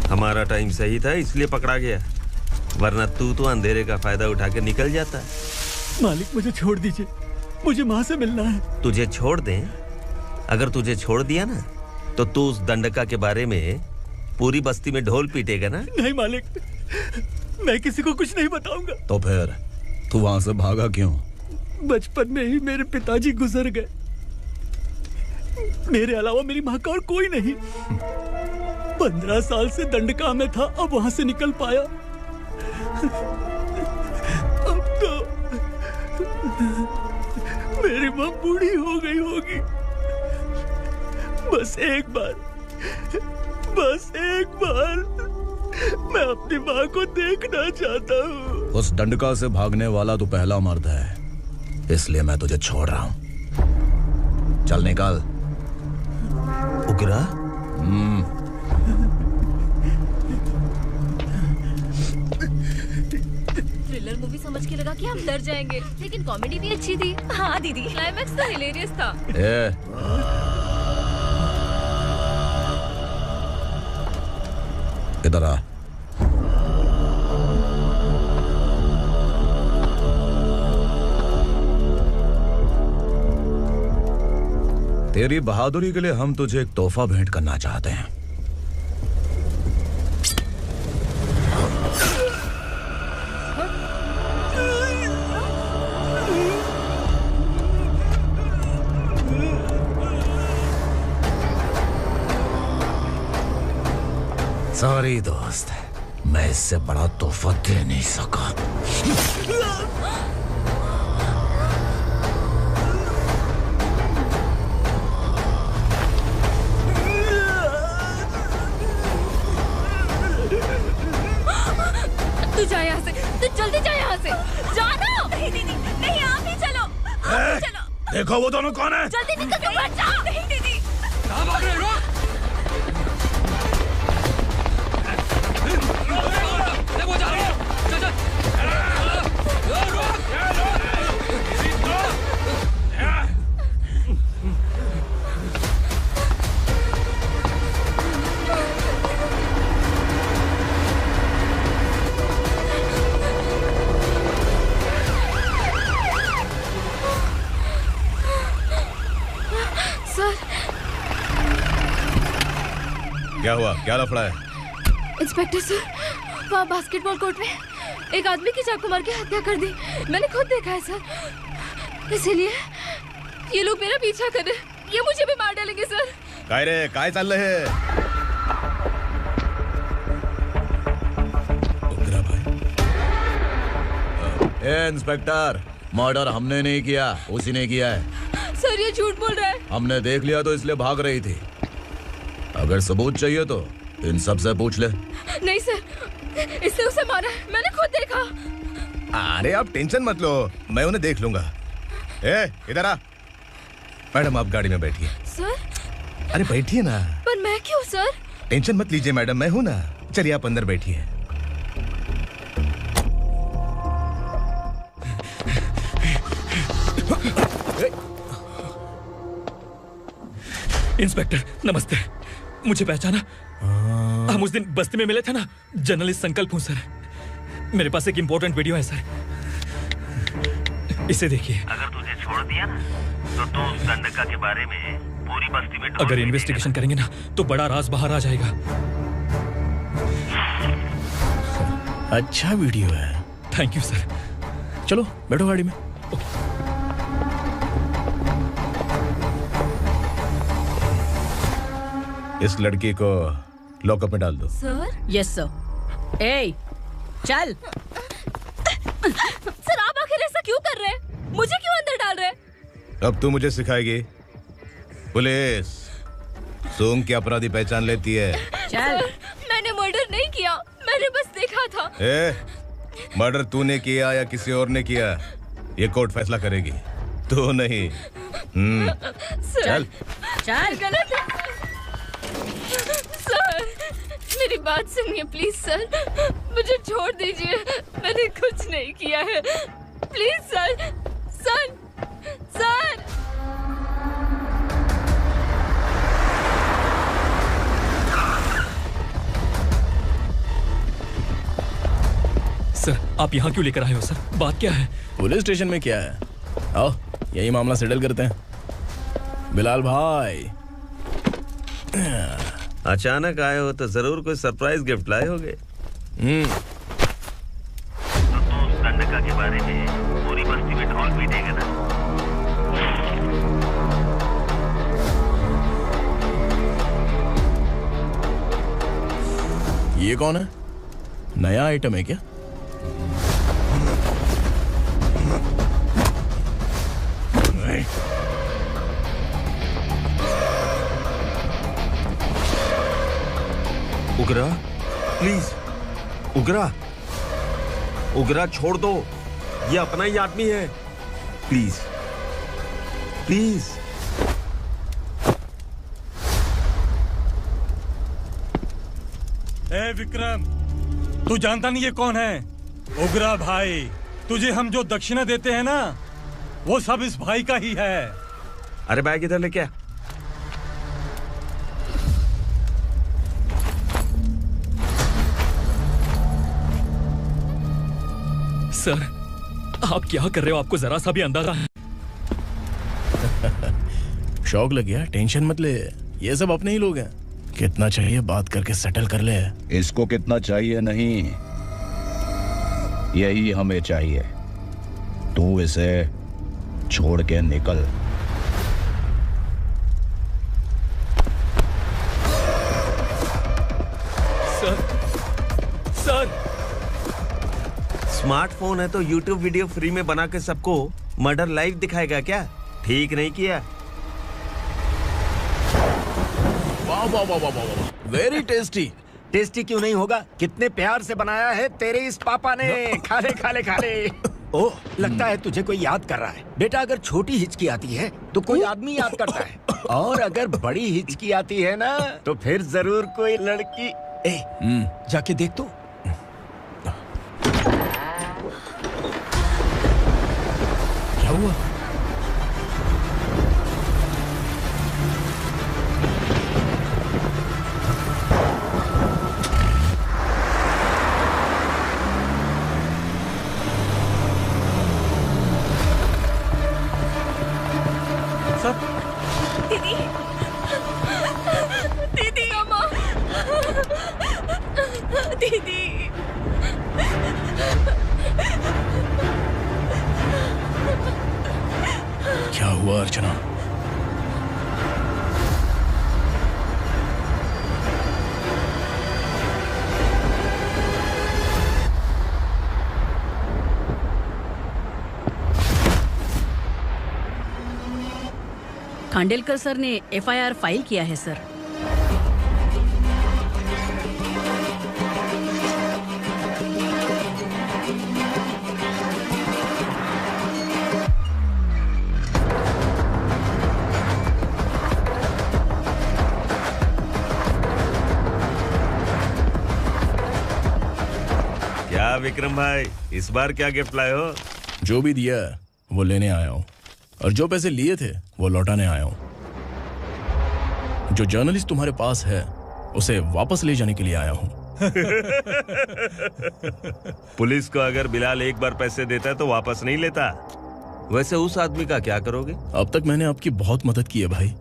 हमारा टाइम सही था इसलिए पकड़ा गया, वरना तू तो अंधेरे का फायदा उठा के निकल जाता। मालिक मुझे छोड़ दीजिए, मुझे माँ से मिलना है। तुझे छोड़ दें? अगर तुझे छोड़ दिया ना तो तू उस दंडका के बारे में पूरी बस्ती में ढोल पीटेगा ना। नहीं मालिक, मैं किसी को कुछ नहीं बताऊंगा। तो फिर तू वहां से भागा क्यों? बचपन में ही मेरे पिताजी गुजर गए, मेरे अलावा मेरी माँ का और कोई नहीं। 15 साल से दंडका में था, अब वहां से निकल पाया। अब तो मेरी माँ बूढ़ी हो गई होगी। बस एक बार मैं अपनी माँ को देखना चाहता हूँ। उस दंडका से भागने वाला तू पहला मर्द है, इसलिए मैं तुझे छोड़ रहा हूँ। चल निकल। उग्रा? थ्रिलर मूवी समझ के लगा कि हम डर जाएंगे, लेकिन कॉमेडी भी अच्छी थी। हाँ दीदी, क्लाइमैक्स तो हिलेरियस था। इधर आ। तेरी बहादुरी के लिए हम तुझे एक तोहफा भेंट करना चाहते हैं। सॉरी दोस्त, मैं इससे बड़ा तोहफा दे नहीं सका। तू जा यहाँ से, तू जल्दी जा यहाँ से। जानो। नहीं दीदी, नहीं, आप ही चलो, आप ही चलो। देखो वो दोनों कौन है? जल्दी निकल के मत जाओ। नहीं दीदी। कहाँ भाग रहे हो? देखो जा रहे हो। चल चल। सर। क्या हुआ? क्या लफड़ा है? इंस्पेक्टर सर, वहाँ बास्केटबॉल कोर्ट में एक आदमी की चाकू मार के हत्या कर दी। मैंने खुद देखा है सर, इसीलिए ये लोग मेरा पीछा कर रहे हैं। ये मुझे भी मार डालेंगे सर। काय रे, काय चाल रहे हैं? इंस्पेक्टर, मर्डर हमने नहीं किया, उसी ने किया है। सर ये झूठ बोल रहा है। हमने देख लिया तो इसलिए भाग रही थी। अगर सबूत चाहिए तो इन सब से पूछ ले। नहीं सर, इसने उसे मारा है, मैंने खुद देखा। अरे आप टेंशन मत लो, मैं उन्हें देख लूंगा। इधर आ। मैडम आप गाड़ी में बैठिए। सर। अरे बैठिए ना। पर मैं क्यों सर? टेंशन मत लीजिए मैडम, मैं हूं ना। चलिए आप अंदर बैठिए। इंस्पेक्टर नमस्ते, मुझे पहचाना? हम उस दिन बस्ती में मिले थे ना। जर्नलिस्ट संकल्प हूँ सर। मेरे पास एक इम्पोर्टेंट वीडियो है सर, इसे देखिए। अगर तुझे छोड़ दिया ना तो तू उस दंडका के बारे में पूरी बस्ती में अगर इन्वेस्टिगेशन करेंगे ना तो बड़ा राज बाहर आ जाएगा। अच्छा वीडियो है। Thank you sir. चलो बैठो गाड़ी में। इस लड़की को लॉकअप में डाल दो। सर? Yes sir. ए, चल। सर आप आखिर ऐसा क्यों कर रहे हैं? मुझे क्यों अब तू मुझे सिखाएगी? पुलिस सोंग की अपराधी पहचान लेती है। चल। मैंने मर्डर नहीं किया, मैंने बस देखा था। मर्डर तूने किया या किसी और ने किया, ये कोर्ट फैसला करेगी, तू नहीं। चल चल। गलत है। सर मेरी बात सुनिए प्लीज सर, मुझे छोड़ दीजिए, मैंने कुछ नहीं किया है, please sir. Sir sir sir आप यहाँ क्यों लेकर आए हो सर? बात क्या है? पुलिस स्टेशन में क्या है? आओ यही मामला सेटल करते हैं। बिलाल भाई अचानक आए हो तो जरूर कोई सरप्राइज गिफ्ट लाए होगे। दंडका के बारे में पूरी बस्ती में ढोल पीटेगा ना। ये कौन है? नया आइटम है क्या? उगरा प्लीज, उगरा उगरा छोड़ दो, ये अपना ही आदमी है, प्लीज प्लीज। ए विक्रम, तू जानता नहीं ये कौन है? उगरा भाई, तुझे हम जो दक्षिणा देते हैं ना, वो सब इस भाई का ही है। अरे बैग इधर लेके आ। सर आप क्या कर रहे हो? आपको जरा सा भी अंदाजा है? शौक लग गया? टेंशन मत ले, ये सब अपने ही लोग हैं। कितना चाहिए बात करके सेटल कर ले। इसको कितना चाहिए नहीं, यही हमें चाहिए। तू इसे छोड़ के निकल। सर स्मार्टफोन है तो YouTube वीडियो फ्री में बना के सबको मर्डर लाइव दिखाएगा क्या? ठीक नहीं किया। वाह वाह वाह वाह वाह, वेरी टेस्टी। टेस्टी क्यों नहीं होगा? कितने प्यार से बनाया है तेरे इस पापा ने। खा ले खा ले खा ले। ओह, लगता है तुझे कोई याद कर रहा है। बेटा अगर छोटी हिचकी आती है तो कोई आदमी याद करता है, और अगर बड़ी हिचकी आती है ना तो फिर जरूर कोई लड़की। जाके देख तो। क्या हुआ? दीदी दीदी अम्मा दीदी क्या हुआ अर्चना? खांडेलकर सर ने FIR फाइल किया है सर। क्या विक्रम भाई, इस बार क्या गिफ्ट लाए हो? जो भी दिया है वो लेने आया हूँ, और जो पैसे लिए थे वो लौटाने आया हूँ। जो जर्नलिस्ट तुम्हारे पास है उसे वापस ले जाने के लिए आया हूँ। पुलिस को अगर बिलाल एक बार पैसे देता है तो वापस नहीं लेता। वैसे उस आदमी का क्या करोगे? अब तक मैंने आपकी बहुत मदद की है भाई,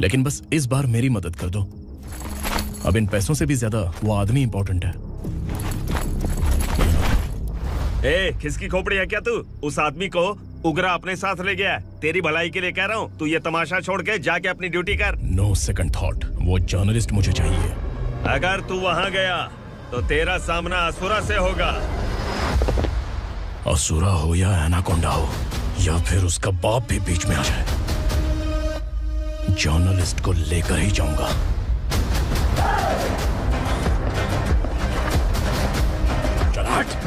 लेकिन बस इस बार मेरी मदद कर दो। अब इन पैसों से भी ज्यादा वो आदमी इंपॉर्टेंट है। खिसकी खोपड़ी है क्या तू? उस आदमी को उगरा अपने साथ ले गया। तेरी भलाई के लिए कह रहा हूँ, तू ये तमाशा छोड़ के जाके अपनी ड्यूटी कर। नो सेकंड थॉट, वो जर्नलिस्ट मुझे चाहिए। अगर तू वहाँ गया तो तेरा सामना असुरा से होगा। असुरा हो या एनाकोंडा हो, या फिर उसका बाप भी बीच में आ जाए। जर्नलिस्ट को लेकर ही जाऊंगा। चल हट।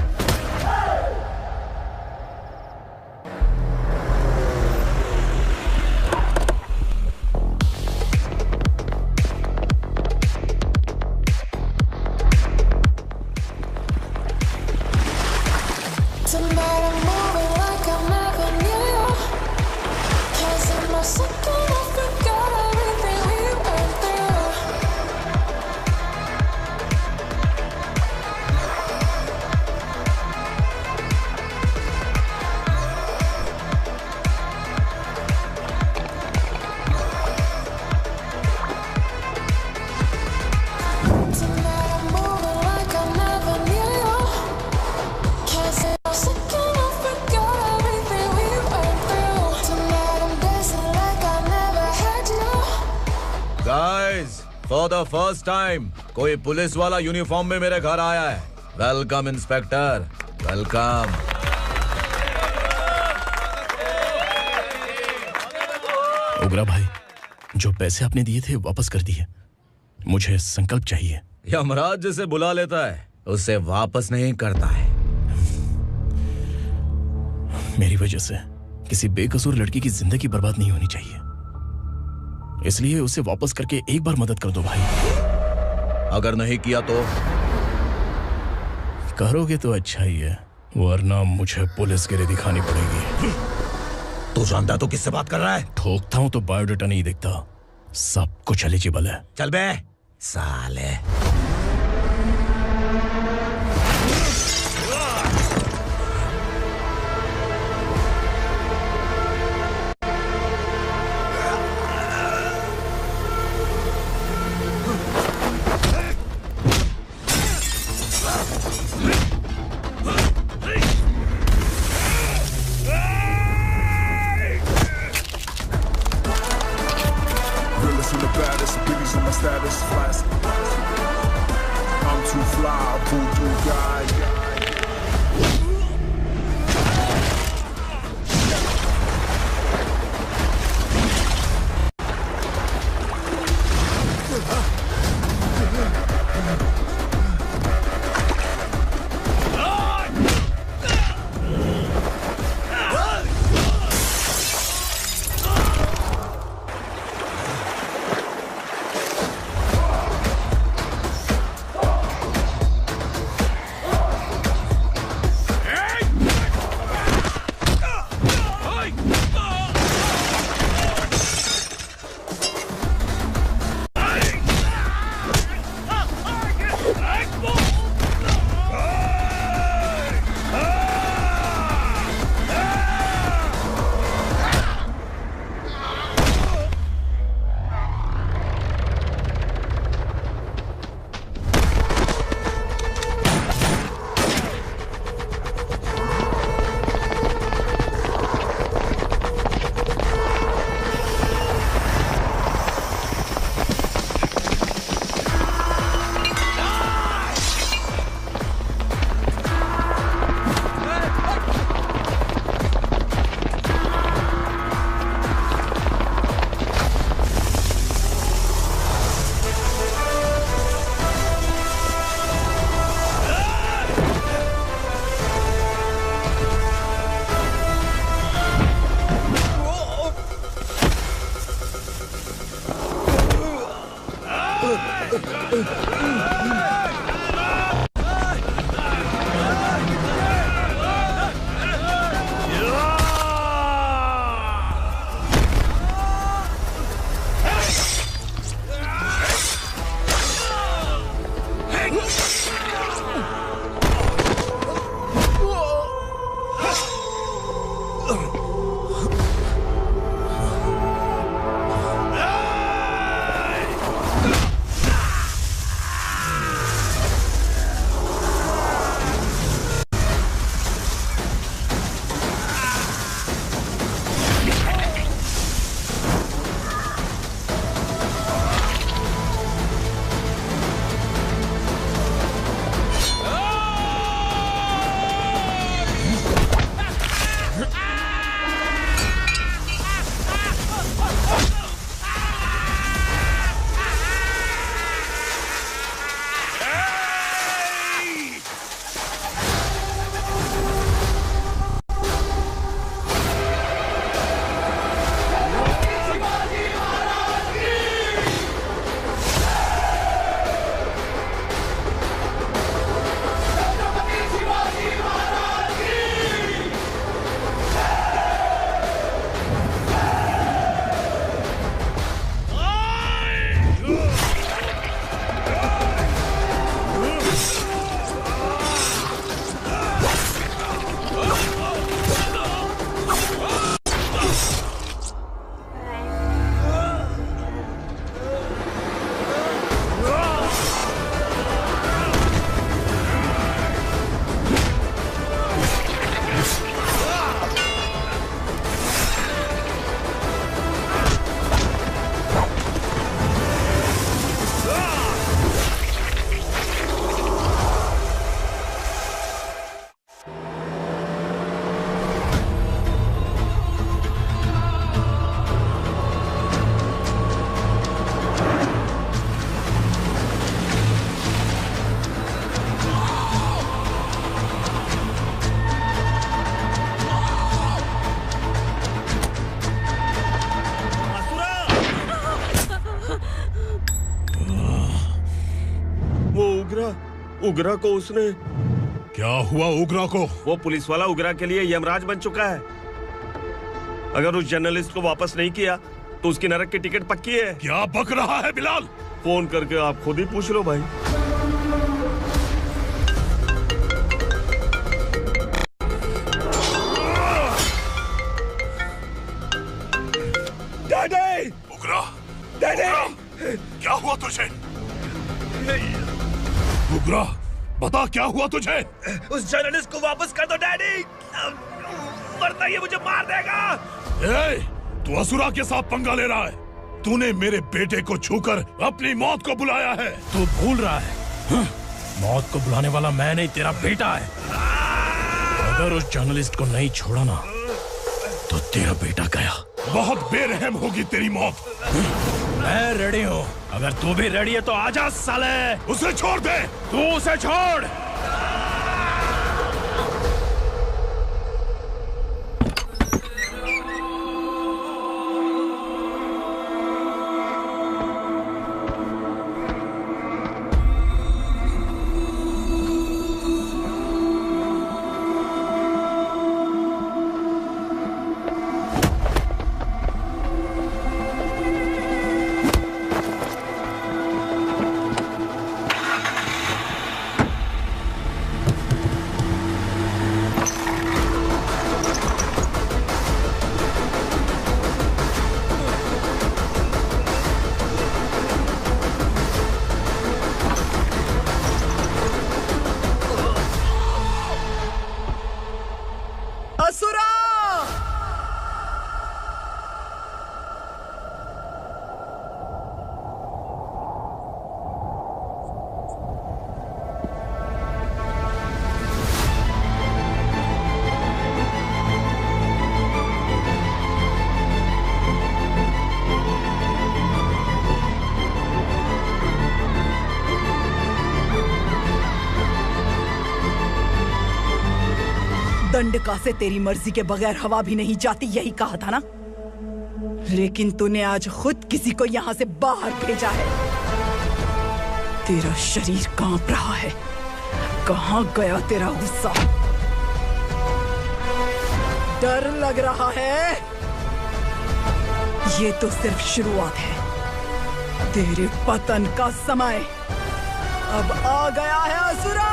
फॉर द फर्स्ट टाइम कोई पुलिस वाला यूनिफॉर्म में मेरे घर आया है। Welcome inspector, welcome. उग्रा भाई, जो पैसे आपने दिए थे वापस कर दिए। मुझे संकल्प चाहिए। यमराज जिसे बुला लेता है उसे वापस नहीं करता है। मेरी वजह से किसी बेकसूर लड़की की जिंदगी बर्बाद नहीं होनी चाहिए, इसलिए उसे वापस करके एक बार मदद कर दो भाई। अगर नहीं किया तो? करोगे तो अच्छा ही है, वरना मुझे पुलिसगिरी दिखानी पड़ेगी। तू जानता तो किससे बात कर रहा है? ठोकता हूं तो बायोडाटा नहीं दिखता, सब कुछ एलिजिबल है। चल बे साले। Realest and the baddest, biggies in my status, flash. उगरा को उसने। क्या हुआ उगरा को? वो पुलिस वाला उगरा के लिए यमराज बन चुका है। अगर उस जर्नलिस्ट को वापस नहीं किया तो उसकी नरक की टिकट पक्की है। क्या बक रहा है बिलाल? फोन करके आप खुद ही पूछ लो भाई। डैडी! उगरा! डैडी! क्या हुआ तुझे? उगरा, बता क्या हुआ तुझे? उस जर्नलिस्ट को वापस कर दो डैडी, वरना ये मुझे मार देगा। तू असुरा के साथ पंगा ले रहा है। तूने मेरे बेटे को छूकर अपनी मौत को बुलाया है। तू भूल रहा है, मौत को बुलाने वाला मैं नहीं, तेरा बेटा है। अगर उस जर्नलिस्ट को नहीं छोड़ा ना तो तेरा बेटा गया। बहुत बेरहम होगी तेरी मौत। मैं रेडी हूँ, अगर तू भी रेडी है तो आजा साले। उसे छोड़ दे। तू उसे छोड़। दंडका से तेरी मर्जी के बगैर हवा भी नहीं जाती, यही कहा था ना? लेकिन तूने आज खुद किसी को यहाँ से बाहर भेजा है। तेरा शरीर कांप रहा है। कहाँ गया तेरा गुस्सा? डर लग रहा है? ये तो सिर्फ शुरुआत है। तेरे पतन का समय अब आ गया है असुरा।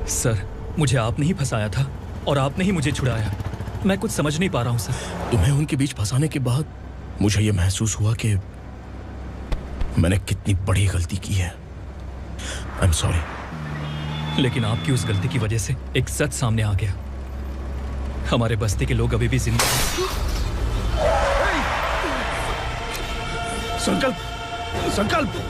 सर, मुझे आपने ही फंसाया था और आपने ही मुझे छुड़ाया। मैं कुछ समझ नहीं पा रहा हूँ सर। तुम्हें उनके बीच फंसाने के बाद मुझे यह महसूस हुआ कि मैंने कितनी बड़ी गलती की है। I am sorry. लेकिन आपकी उस गलती की वजह से एक सच सामने आ गया। हमारे बस्ती के लोग अभी भी जिंदा हैं। संकल्प, संकल्प।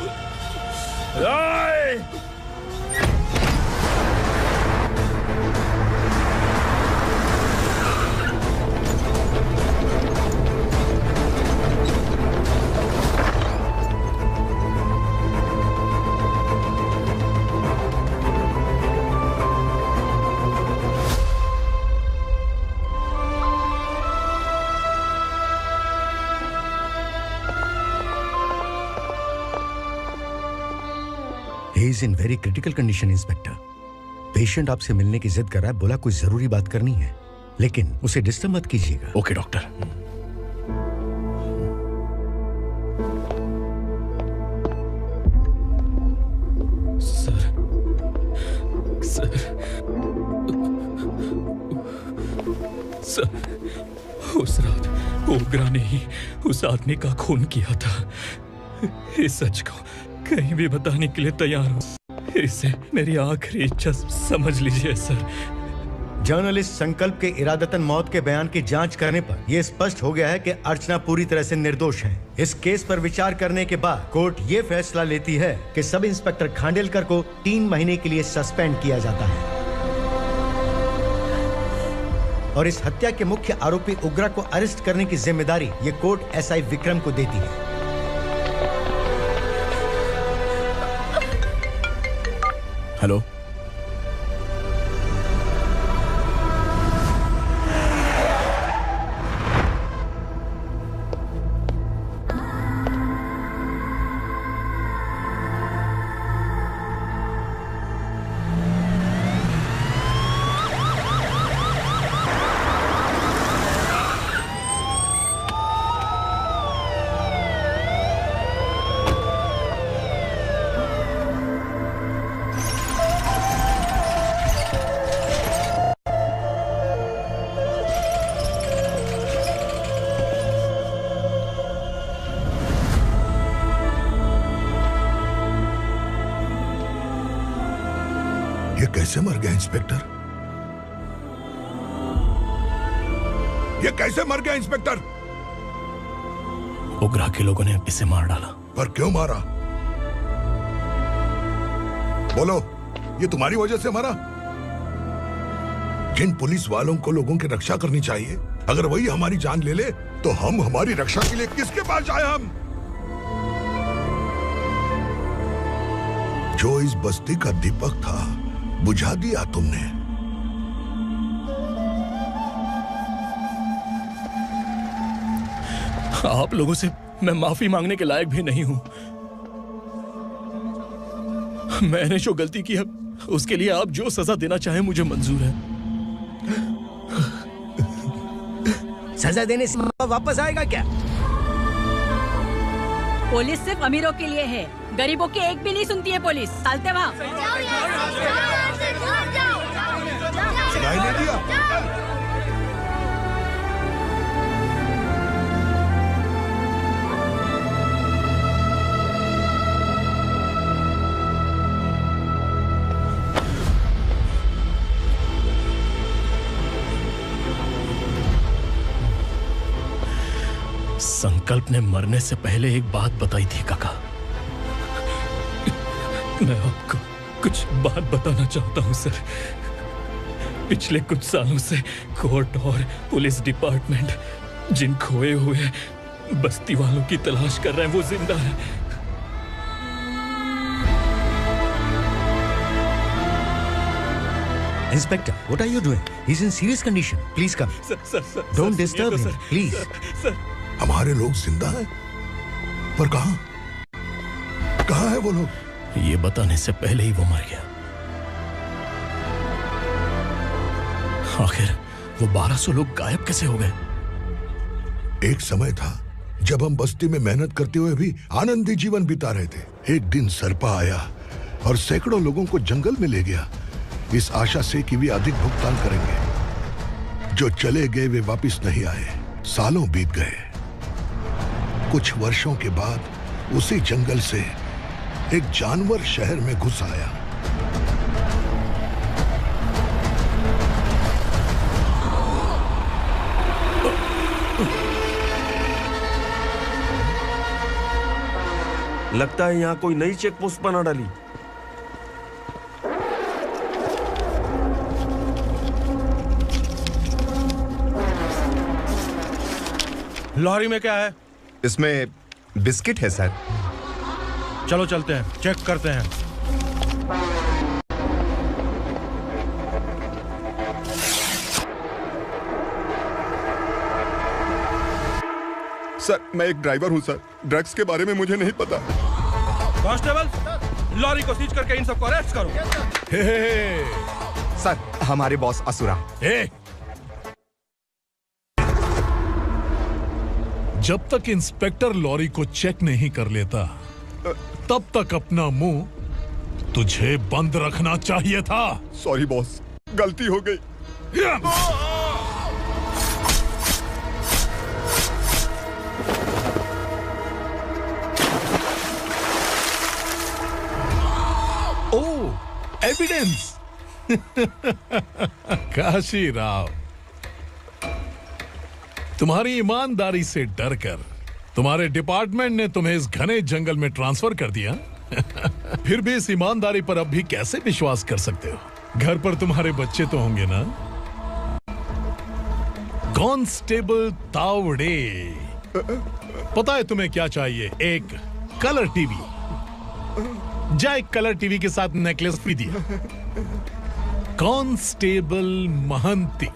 He is in very critical condition, inspector. Patient आपसे मिलने की जिद कर रहा है, बोला कुछ जरूरी बात करनी है, लेकिन उसे डिस्टर्ब मत कीजिएगा। Okay doctor. सर, उस रात ओग्रा ने ही उस आदमी का खून किया था। इस सच को कहीं भी बताने के लिए तैयार हूँ। इसे मेरी आखिरी इच्छा समझ लीजिए सर। जर्नलिस्ट संकल्प के इरादतन मौत के बयान की जांच करने पर यह स्पष्ट हो गया है कि अर्चना पूरी तरह से निर्दोष है। इस केस पर विचार करने के बाद कोर्ट ये फैसला लेती है कि सब इंस्पेक्टर खांडेलकर को 3 महीने के लिए सस्पेंड किया जाता है और इस हत्या के मुख्य आरोपी उग्रा को अरेस्ट करने की जिम्मेदारी ये कोर्ट एसआई विक्रम को देती है। हेलो, कैसे मर गया इंस्पेक्टर? ये कैसे मर गया इंस्पेक्टर? उग्रा के लोगों ने इसे मार डाला। पर क्यों मारा? बोलो, ये तुम्हारी वजह से मरा? जिन पुलिस वालों को लोगों की रक्षा करनी चाहिए, अगर वही हमारी जान ले ले तो हम हमारी रक्षा के लिए किसके पास जाए? हम जो इस बस्ती का दीपक था बुझा दिया तुमने। आप लोगों से मैं माफी मांगने के लायक भी नहीं हूं। मैंने जो गलती की है उसके लिए आप जो सजा देना चाहे मुझे मंजूर है। सजा देने से वापस आएगा क्या? पुलिस सिर्फ अमीरों के लिए है, गरीबों की एक भी नहीं सुनती है पुलिस। चलते वहाँ। सुनाई नहीं दिया? संकल्प ने मरने से पहले एक बात बताई थी काका। मैं आपको कुछ बात बताना चाहता हूं सर। पिछले कुछ सालों से कोर्ट और पुलिस डिपार्टमेंट जिन खोए हुए बस्ती वालों की तलाश कर रहे हैं वो जिंदा है। Inspector, what are you doing? He's in serious condition. Please come. Sir, Don't disturb him, please. हमारे लोग जिंदा हैं? पर कहां? कहां है वो लोग? ये बताने से पहले ही वो मर गया। आखिर वो 1200 लोग गायब कैसे हो गए? एक समय था जब हम बस्ती में मेहनत करते हुए भी आनंदी जीवन बिता रहे थे। एक दिन सरपा आया और सैकड़ों लोगों को जंगल में ले गया, इस आशा से कि वे अधिक भुगतान करेंगे। जो चले गए वे वापस नहीं आए। सालों बीत गए। कुछ वर्षों के बाद उसी जंगल से एक जानवर शहर में घुस आया। लगता है यहाँ कोई नई चेक पोस्ट बना डाली। लॉरी में क्या है? इसमें बिस्किट है सर। चलो चलते हैं, चेक करते हैं। सर, मैं एक ड्राइवर हूं सर। ड्रग्स के बारे में मुझे नहीं पता। कांस्टेबल, लॉरी को सीज करके इन सबको अरेस्ट करो। सर, हमारे बॉस असुरा। जब तक इंस्पेक्टर लॉरी को चेक नहीं कर लेता तब तक अपना मुंह तुझे बंद रखना चाहिए था। सॉरी बॉस, गलती हो गई। ओह, एविडेंस। काशी राव, तुम्हारी ईमानदारी से डरकर तुम्हारे डिपार्टमेंट ने तुम्हें इस घने जंगल में ट्रांसफर कर दिया। फिर भी इस ईमानदारी पर अब भी कैसे विश्वास कर सकते हो? घर पर तुम्हारे बच्चे तो होंगे ना? कांस्टेबल तावड़े, पता है तुम्हें क्या चाहिए? एक कलर टीवी। जा एक कलर टीवी के साथ नेकलेस फ्री दिया। कांस्टेबल महंती,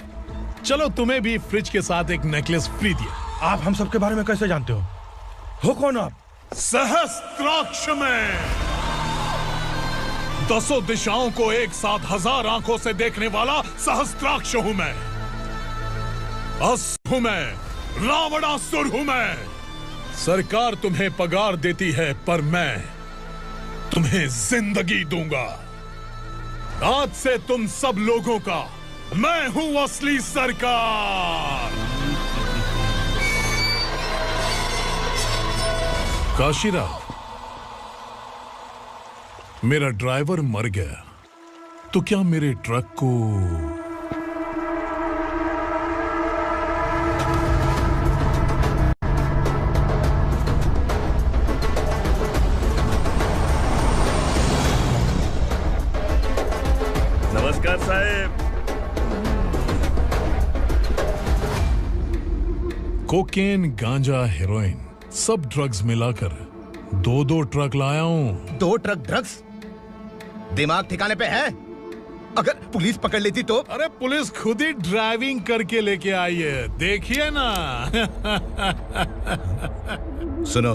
चलो तुम्हें भी फ्रिज के साथ एक नेकलेस फ्री दिया। आप हम सबके बारे में कैसे जानते हो कौन आप? सहस्त्राक्ष में 10 दिशाओं को एक साथ 1000 आंखों से देखने वाला सहस्त्राक्ष हूं मैं। असुर हूं मैं, रावणासुर हूं मैं। सरकार तुम्हें पगार देती है, पर मैं तुम्हें जिंदगी दूंगा। आज से तुम सब लोगों का मैं हूं असली सरकार। काशीराव, मेरा ड्राइवर मर गया, तो क्या मेरे ट्रक को नमस्कार साहब। कोकेन, गांजा, हेरोइन, सब ड्रग्स मिलाकर 2 ट्रक लाया हूं। 2 ट्रक ड्रग्स? दिमाग ठिकाने पे है? अगर पुलिस पकड़ लेती तो? अरे पुलिस खुद ही ड्राइविंग करके लेके आई है, देखिए ना। सुनो,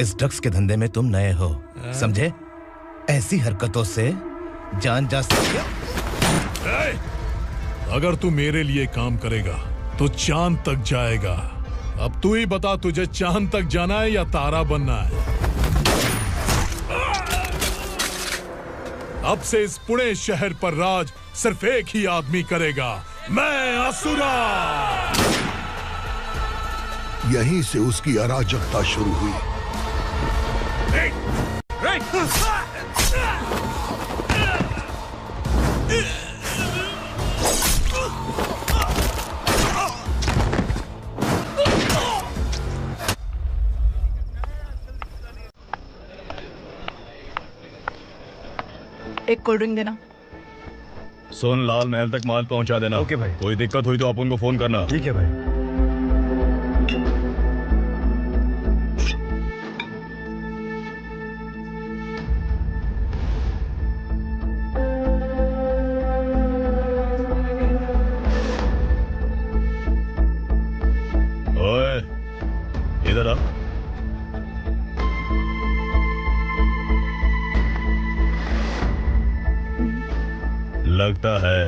इस ड्रग्स के धंधे में तुम नए हो, समझे? ऐसी हरकतों से जान जा सकती है। अगर तू मेरे लिए काम करेगा तो चांद तक जाएगा। अब तू ही बता, तुझे चांद तक जाना है या तारा बनना है? अब से इस पुणे शहर पर राज सिर्फ एक ही आदमी करेगा, मैं असुरा। यहीं से उसकी अराजकता शुरू हुई। एक कोल्ड ड्रिंक देना। सोन लाल महल तक माल पहुंचा देना। ओके भाई। कोई दिक्कत हुई तो आप उनको फोन करना। ठीक है भाई। ओए, इधर आ। लगता है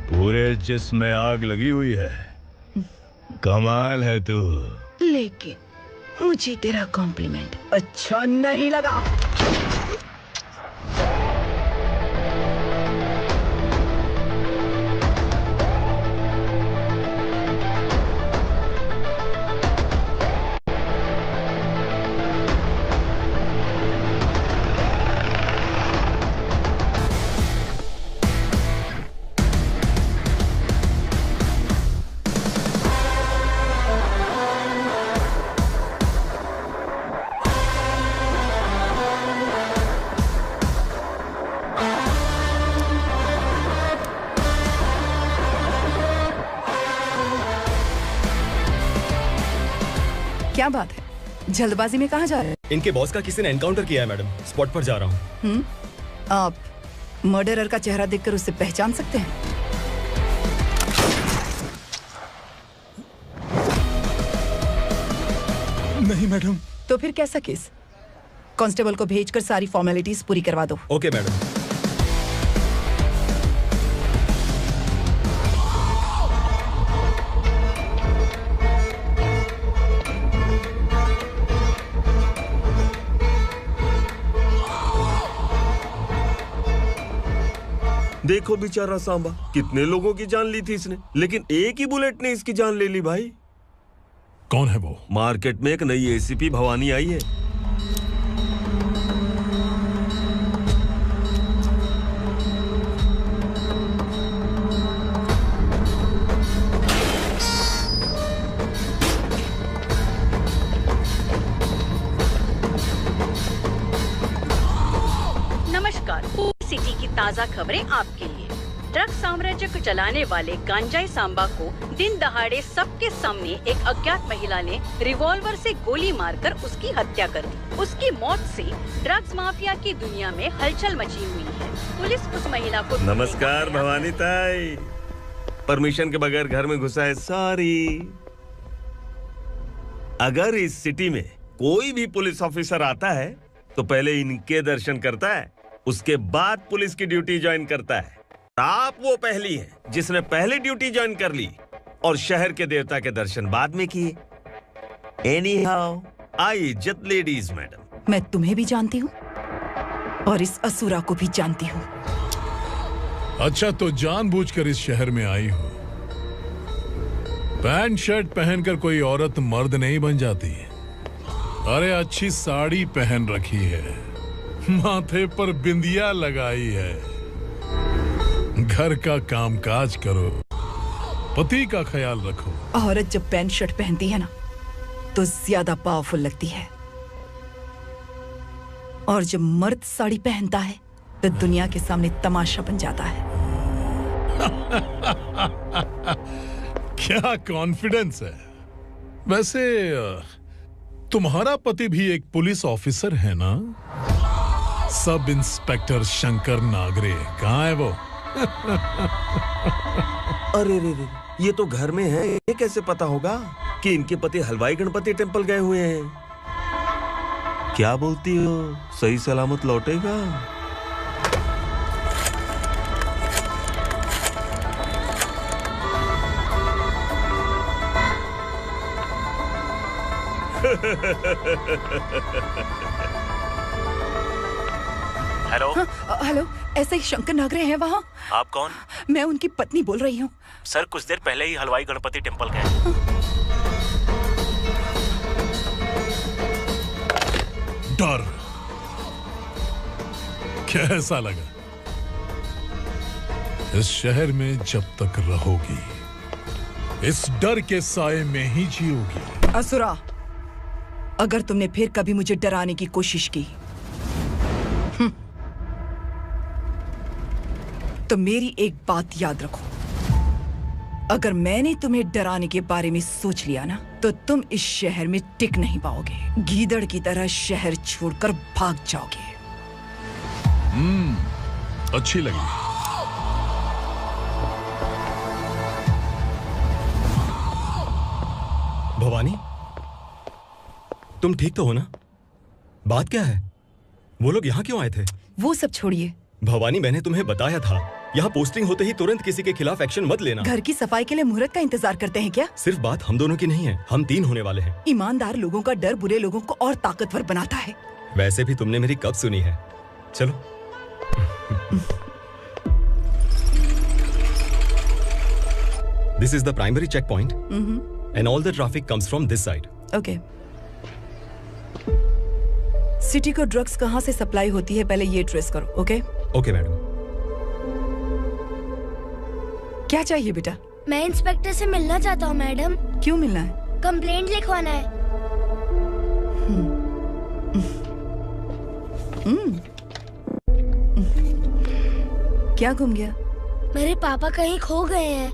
पूरे जिस्म में आग लगी हुई है। कमाल है तू। लेकिन मुझे तेरा कॉम्प्लीमेंट अच्छा नहीं लगा। क्या बात है, जल्दबाजी में कहाँ जा रहे हैं? इनके बॉस का किसी ने एनकाउंटर किया है मैडम, स्पॉट पर जा रहा हूँ। आप मर्डरर का चेहरा देखकर उससे पहचान सकते हैं? नहीं मैडम। तो फिर कैसा केस? कांस्टेबल को भेजकर सारी फॉर्मेलिटीज पूरी करवा दो। Okay madam. देखो बेचारा सांबा, कितने लोगों की जान ली थी इसने, लेकिन एक ही बुलेट ने इसकी जान ले ली भाई। कौन है वो? मार्केट में एक नई एसीपी भवानी आई है। नमस्कार। सिटी की ताज़ा खबरें आपके लिए। ड्रग्स साम्राज्य को चलाने वाले गांजाई सांबा को दिन दहाड़े सबके सामने एक अज्ञात महिला ने रिवॉल्वर से गोली मारकर उसकी हत्या कर दी। उसकी मौत से ड्रग्स माफिया की दुनिया में हलचल मची हुई है। पुलिस उस महिला को नमस्कार भवानी ताई। परमिशन के बगैर घर में घुसा है, सॉरी। अगर इस सिटी में कोई भी पुलिस ऑफिसर आता है तो पहले इनके दर्शन करता है, उसके बाद पुलिस की ड्यूटी ज्वाइन करता है। आप वो पहली हैं जिसने पहले ड्यूटी ज्वाइन कर ली और शहर के देवता के दर्शन बाद में किए। एनीहाउ, आई इज्जत लेडीज मैडम। मैं तुम्हें भी जानती हूँ और इस असुरा को भी जानती हूँ। अच्छा, तो जानबूझकर इस शहर में आई हो। पैंट शर्ट पहनकर कोई औरत मर्द नहीं बन जाती। अरे अच्छी साड़ी पहन रखी है, माथे पर बिंदिया लगाई है, घर का कामकाज करो, पति का ख्याल रखो। औरत जब पैंट शर्ट पहनती है ना तो ज्यादा पावरफुल लगती है, और जब मर्द साड़ी पहनता है तो दुनिया के सामने तमाशा बन जाता है। क्या कॉन्फिडेंस है। वैसे तुम्हारा पति भी एक पुलिस ऑफिसर है ना? सब इंस्पेक्टर शंकर नागरे, कहाँ है वो? अरे रे रे, ये तो घर में है, ये कैसे पता होगा कि इनके पति हलवाई गणपति टेम्पल गए हुए हैं? क्या बोलती हो, सही सलामत लौटेगा? हेलो। हेलो, ऐसे ही शंकर नागरे हैं वहाँ? आप कौन? मैं उनकी पत्नी बोल रही हूँ। सर कुछ देर पहले ही हलवाई गणपति टेम्पल गए। डर कैसा लगा? इस शहर में जब तक रहोगी इस डर के साए में ही जियोगी। असुरा, अगर तुमने फिर कभी मुझे डराने की कोशिश की तो मेरी एक बात याद रखो, अगर मैंने तुम्हें डराने के बारे में सोच लिया ना तो तुम इस शहर में टिक नहीं पाओगे। गीदड़ की तरह शहर छोड़कर भाग जाओगे। अच्छी लगी। भवानी, तुम ठीक तो हो ना? बात क्या है? वो लोग यहाँ क्यों आए थे? वो सब छोड़िए भवानी, मैंने तुम्हें बताया था यहाँ पोस्टिंग होते ही तुरंत किसी के खिलाफ एक्शन मत लेना। घर की सफाई के लिए मुहूर्त का इंतजार करते हैं क्या? सिर्फ बात हम दोनों की नहीं है, हम 3 होने वाले हैं। ईमानदार लोगों का डर बुरे लोगों को और ताकतवर बनाता है। वैसे भी तुमने मेरी कब सुनी है। चलो। This is the primary checkpoint, and all the traffic comes from this side. Okay. City को ड्रग्स कहाँ से सप्लाई होती है पहले ये ट्रेस करो, ओके? Okay madam. क्या चाहिए बेटा? मैं इंस्पेक्टर से मिलना चाहता हूँ मैडम। क्यों मिलना है? कंप्लेंट लिखवाना है। क्या गुम गया? मेरे पापा कहीं खो गए हैं।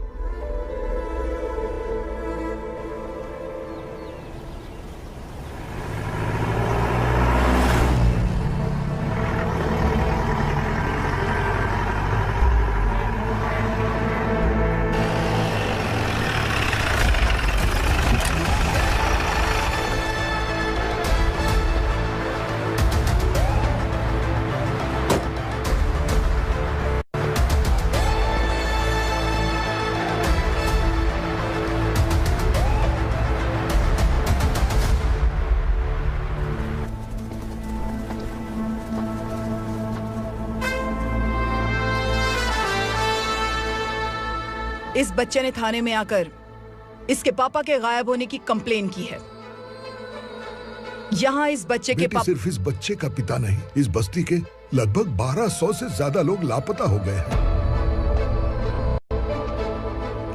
इस बच्चे ने थाने में आकर इसके पापा के गायब होने की कंप्लेन की है। यहाँ इस बच्चे के पापा सिर्फ इस बच्चे का पिता नहीं, इस बस्ती के लगभग 1200 से ज्यादा लोग लापता हो गए हैं।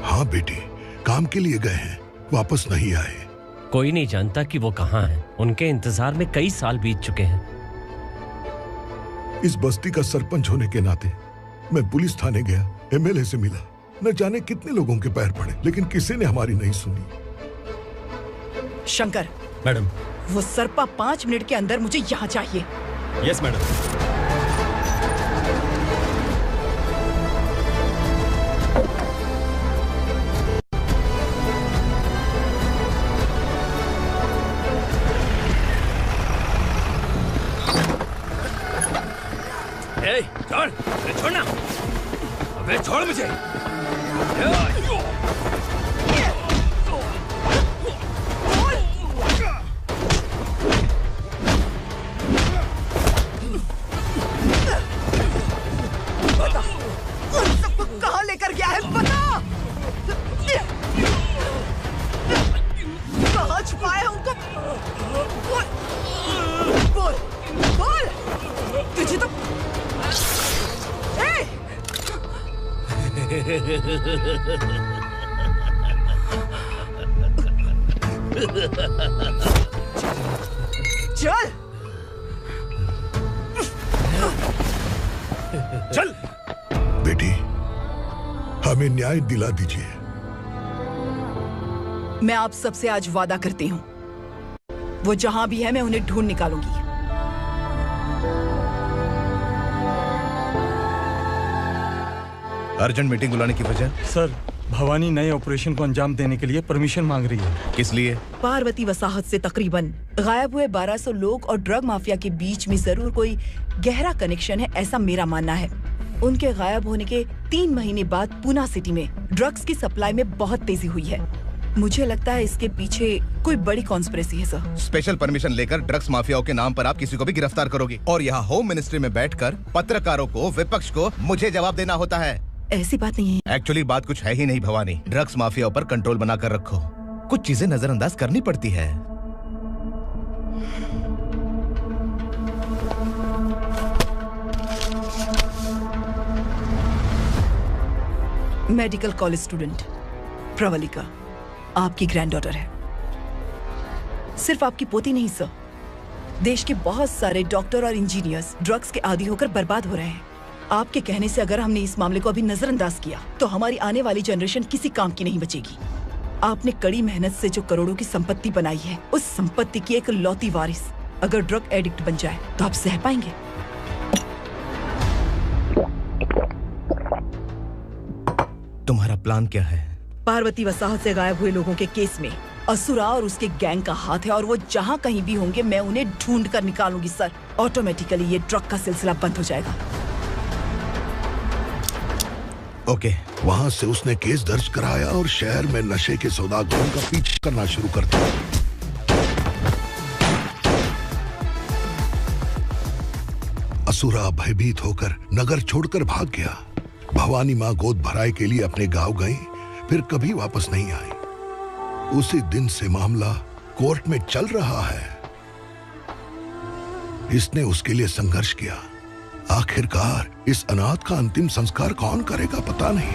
हाँ बेटी, काम के लिए गए हैं, वापस नहीं आए। कोई नहीं जानता कि वो कहाँ हैं। उनके इंतजार में कई साल बीत चुके हैं। इस बस्ती का सरपंच होने के नाते मैं पुलिस थाने गया, एमएलए से मिला, न जाने कितने लोगों के पैर पड़े, लेकिन किसी ने हमारी नहीं सुनी। शंकर, मैडम, वो सरपा 5 मिनट के अंदर मुझे यहाँ चाहिए। Yes madam. छोड़, अरे छोड़ना, अबे छोड़ मुझे। सबको कहाँ लेकर गया है बता। कहाँ छुपाया उनको? बोल, बोल। तुझे तो चल चल बेटी, हमें न्याय दिला दीजिए। मैं आप सबसे आज वादा करती हूँ, वो जहां भी है मैं उन्हें ढूंढ निकालूंगी। अर्जेंट मीटिंग बुलाने की वजह? सर, भवानी नए ऑपरेशन को अंजाम देने के लिए परमिशन मांग रही है। किस लिए? पार्वती वसाहत से तकरीबन गायब हुए 1200 लोग और ड्रग माफिया के बीच में जरूर कोई गहरा कनेक्शन है, ऐसा मेरा मानना है। उनके गायब होने के 3 महीने बाद पूना सिटी में ड्रग्स की सप्लाई में बहुत तेजी हुई है। मुझे लगता है इसके पीछे कोई बड़ी कॉन्स्पिरेसी है सर। स्पेशल परमिशन लेकर ड्रग्स माफियाओं के नाम पर आप किसी को भी गिरफ्तार करोगे और यहाँ होम मिनिस्ट्री में बैठकर पत्रकारों को, विपक्ष को मुझे जवाब देना होता है। ऐसी बात नहीं है। एक्चुअली बात कुछ है ही नहीं भवानी। ड्रग्स माफियाओं पर कंट्रोल बनाकर रखो, कुछ चीजें नजरअंदाज करनी पड़ती है। मेडिकल कॉलेज स्टूडेंट प्रवलिका आपकी ग्रैंडडॉटर है। सिर्फ आपकी पोती नहीं सर, देश के बहुत सारे डॉक्टर और इंजीनियर्स ड्रग्स के आदी होकर बर्बाद हो रहे हैं। आपके कहने से अगर हमने इस मामले को अभी नजरअंदाज किया तो हमारी आने वाली जनरेशन किसी काम की नहीं बचेगी। आपने कड़ी मेहनत से जो करोड़ों की संपत्ति बनाई है, उस संपत्ति की एक लौती वारिस अगर ड्रग एडिक्ट बन जाए तो आप सह पाएंगे? तुम्हारा प्लान क्या है? पार्वती वसाहत से गायब हुए लोगों के केस में असुरा और उसके गैंग का हाथ है और वो जहाँ कहीं भी होंगे मैं उन्हें ढूंढ कर निकालूंगी सर। ऑटोमेटिकली ये ड्रग का सिलसिला बंद हो जाएगा। ओके। वहाँ से उसने केस दर्ज कराया और शहर में नशे के सौदागरों का पीछा करना शुरू कर दिया। असुरा भयभीत होकर नगर छोड़कर भाग गया। भवानी माँ गोद भराई के लिए अपने गांव गई, फिर कभी वापस नहीं आई। उसी दिन से मामला कोर्ट में चल रहा है। इसने उसके लिए संघर्ष किया। आखिरकार इस अनाथ का अंतिम संस्कार कौन करेगा पता नहीं।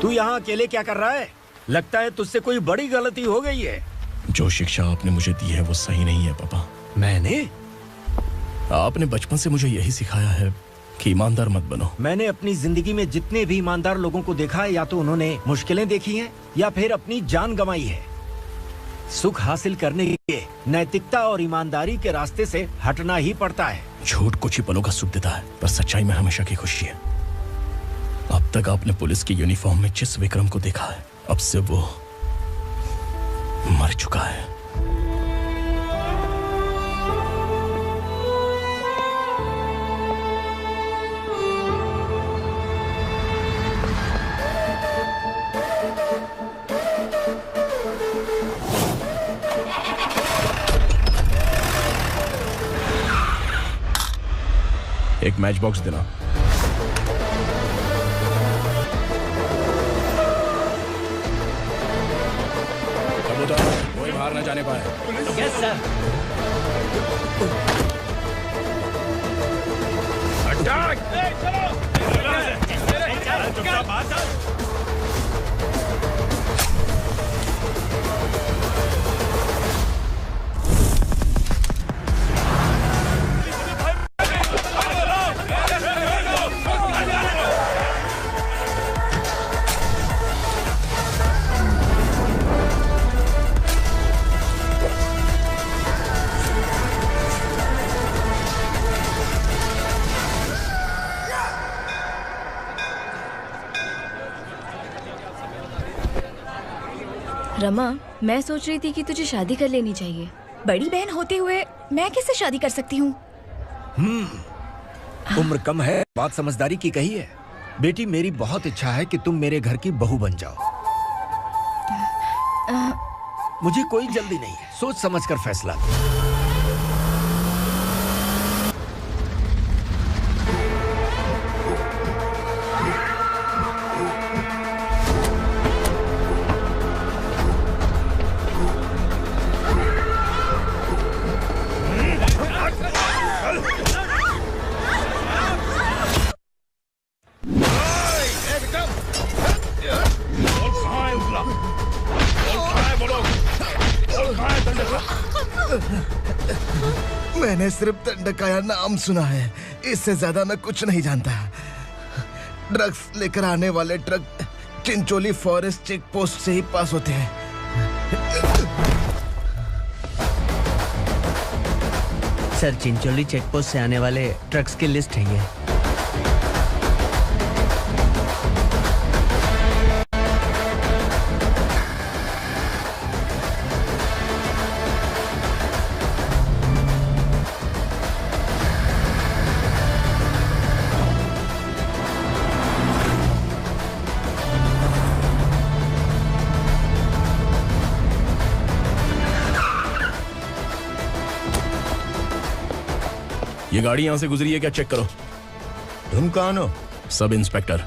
तू यहाँ अकेले क्या कर रहा है? लगता है तुझसे कोई बड़ी गलती हो गई है। जो शिक्षा आपने मुझे दी है वो सही नहीं है पापा। मैंने? आपने बचपन से मुझे यही सिखाया है कि ईमानदार मत बनो। मैंने अपनी जिंदगी में जितने भी ईमानदार लोगों को देखा है, या तो उन्होंने मुश्किलें देखी हैं या फिर अपनी जान गंवाई है। सुख हासिल करने के लिए नैतिकता और ईमानदारी के रास्ते से हटना ही पड़ता है। झूठ कुछ ही पलों का सुख देता है, पर सच्चाई में हमेशा की खुशी है। अब तक आपने पुलिस की यूनिफॉर्म में जिस विक्रम को देखा है, अब से वो मर चुका है। एक मैच बॉक्स देना। कोई बाहर न जाने पाए। Yes sir. रमा, मैं सोच रही थी कि तुझे शादी कर लेनी चाहिए। बड़ी बहन होते हुए मैं कैसे शादी कर सकती हूँ? उम्र कम है, बात समझदारी की कही है। बेटी, मेरी बहुत इच्छा है कि तुम मेरे घर की बहू बन जाओ। मुझे कोई जल्दी नहीं है, सोच समझकर फैसला लो। मैंने सिर्फ दंडकाया नाम सुना है, इससे ज्यादा मैं कुछ नहीं जानता। ड्रग्स लेकर आने वाले truck Chincholi forest check post से ही पास होते हैं। सर, चिंचोली चेक पोस्ट से आने वाले ट्रक्स की लिस्ट है ये। ये गाड़ी यहां से गुजरी है क्या, चेक करो। तुम कौन हो? Sub inspector.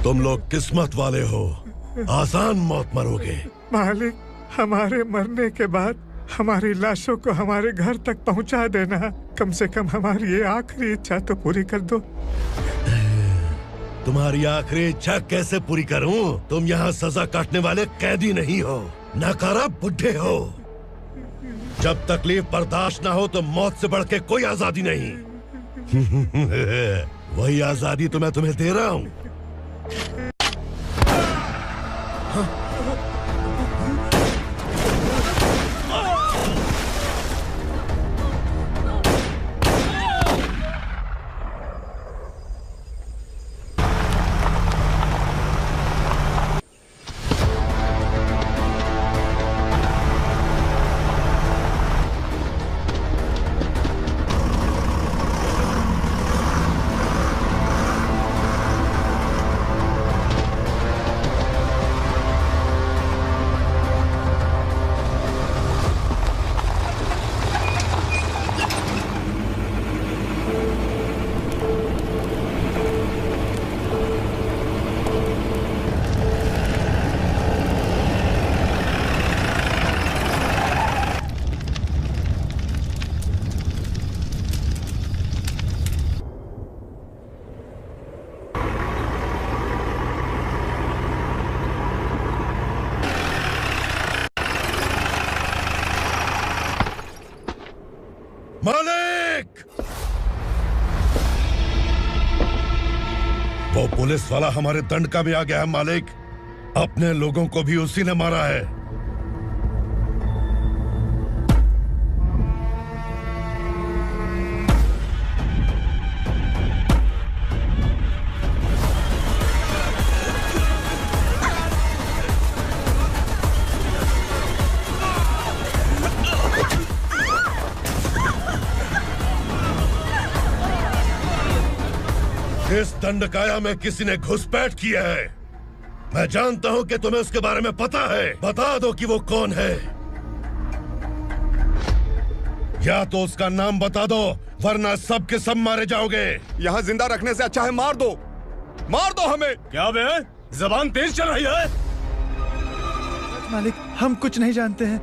तुम लोग किस्मत वाले हो, आसान मौत मरोगे। मालिक, हमारे मरने के बाद हमारी लाशों को हमारे घर तक पहुंचा देना। कम से कम हमारी ये आखिरी इच्छा तो पूरी कर दो। तुम्हारी आखिरी इच्छा कैसे पूरी करूं? तुम यहाँ सजा काटने वाले कैदी नहीं हो, नकारा बुढ़े हो। जब तकलीफ बर्दाश्त ना हो तो मौत से बढ़ के कोई आजादी नहीं। वही आजादी तो मैं तुम्हें दे रहा हूँ। पुलिस वाला हमारे दंडका में आ गया है मालिक। अपने लोगों को भी उसी ने मारा है। इस दंडकाया में किसी ने घुसपैठ किया है। मैं जानता हूं कि तुम्हें उसके बारे में पता है। बता दो कि वो कौन है, या तो उसका नाम बता दो, वरना सब के सब मारे जाओगे। यहाँ जिंदा रखने से अच्छा है मार दो हमें। क्या बे, जबान तेज चल रही है? मालिक, हम कुछ नहीं जानते हैं।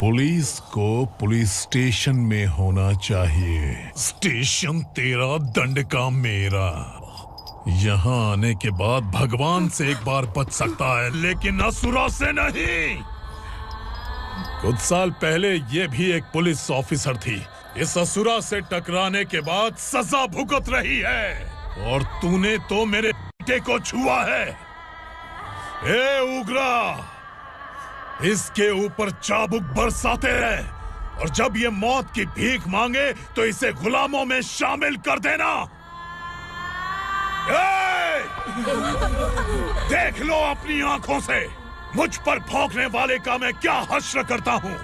पुलिस को पुलिस स्टेशन में होना चाहिए। स्टेशन तेरा, दंडका मेरा। यहाँ आने के बाद भगवान से एक बार बच सकता है, लेकिन असुरा से नहीं। कुछ साल पहले ये भी एक पुलिस ऑफिसर थी। इस असुरा से टकराने के बाद सजा भुगत रही है, और तूने तो मेरे बेटे को छुआ है। ए उग्रा, इसके ऊपर चाबुक बरसाते रहे, और जब ये मौत की भीख मांगे तो इसे गुलामों में शामिल कर देना। देख लो अपनी आंखों से मुझ पर भौंकने वाले का मैं क्या हश्र करता हूँ।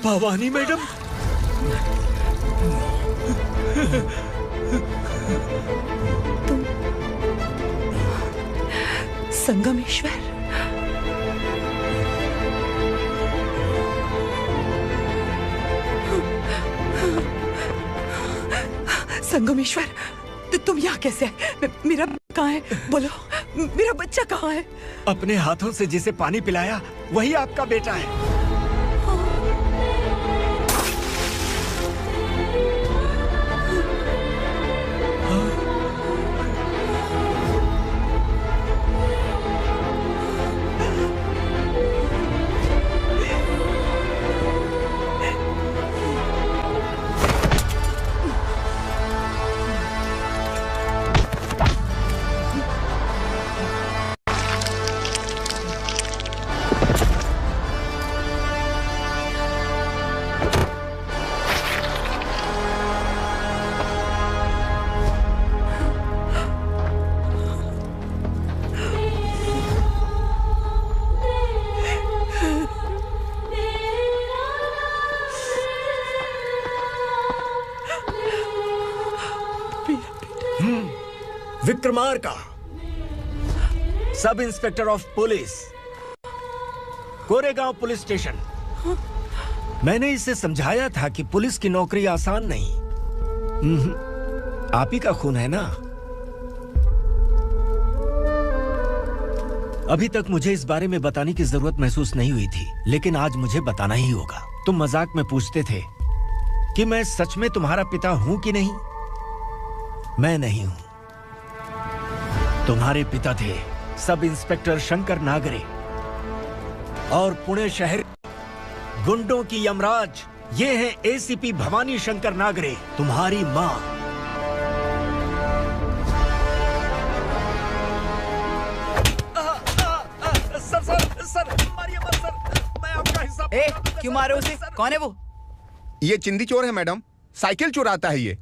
भवानी मैडम, तुम संगमेश्वर, संगमेश्वर, तुम यहाँ कैसे आए? मेरा कहाँ है? बोलो, मेरा बच्चा कहाँ है? अपने हाथों से जिसे पानी पिलाया वही आपका बेटा है। Vikramarka, sub inspector of police, Koregaon police station. मैंने इसे समझाया था कि पुलिस की नौकरी आसान नहीं। आप ही का खून है ना। अभी तक मुझे इस बारे में बताने की जरूरत महसूस नहीं हुई थी, लेकिन आज मुझे बताना ही होगा। तुम मजाक में पूछते थे कि मैं सच में तुम्हारा पिता हूं कि नहीं। मैं नहीं हूं। तुम्हारे पिता थे सब इंस्पेक्टर शंकर नागरे, और पुणे शहर गुंडों की यमराज ये है एसीपी भवानी शंकर नागरे, तुम्हारी मां। सर, मारिए मत सर, मैं आपका हिस्सा। क्यों मारे उसे? कौन है वो? ये चिंदी चोर है मैडम, साइकिल चुराता है ये।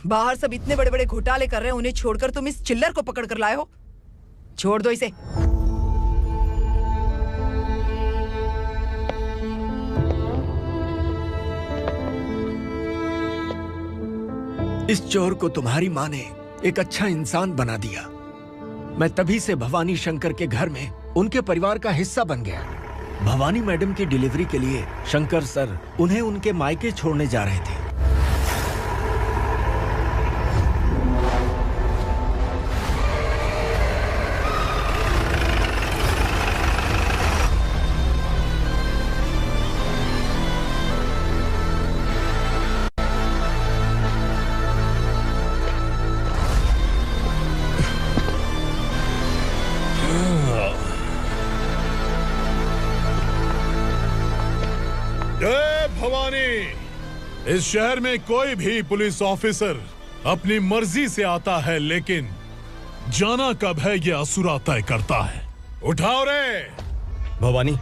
बाहर सब इतने बड़े बड़े घोटाले कर रहे हैं, उन्हें छोड़कर तुम इस चिल्लर को पकड़ कर लाए हो। छोड़ दो इसे। इस चोर को तुम्हारी मां ने एक अच्छा इंसान बना दिया। मैं तभी से भवानी शंकर के घर में उनके परिवार का हिस्सा बन गया। भवानी मैडम की डिलीवरी के लिए शंकर सर उन्हें उनके मायके छोड़ने जा रहे थे। इस शहर में कोई भी पुलिस ऑफिसर अपनी मर्जी से आता है, लेकिन जाना कब है ये असुरा तय करता है। उठाओ रे, भवानी,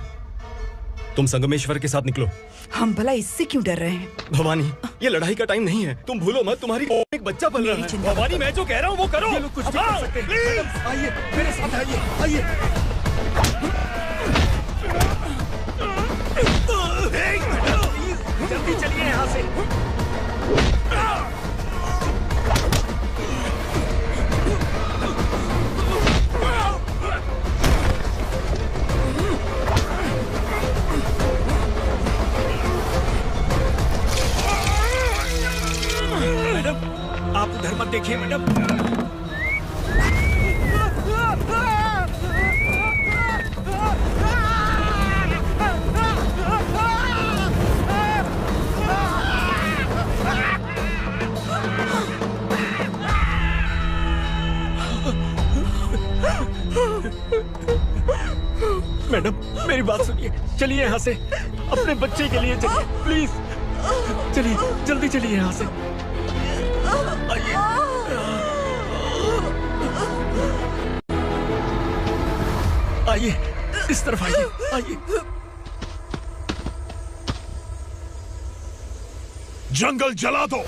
तुम संगमेश्वर के साथ निकलो। हम भला इससे क्यों डर रहे हैं? भवानी, ये लड़ाई का टाइम नहीं है। तुम भूलो मत, तुम्हारी एक बच्चा पल रहा है। भवानी, मैं जो कह रहा हूँ वो करो। ये लोग कुछ भी कर सकते हैं। आइए मेरे साथ आइए, आइए। जल्दी चलिए यहाँ से। मैडम, आप उधर मत देखिए मैडम। मैडम, मेरी बात सुनिए, चलिए यहाँ से। अपने बच्चे के लिए चलिए, प्लीज। चलिए, जल्दी चलिए यहाँ से। आइए। आइए, इस तरफ आइए, आइए। जंगल जला दो।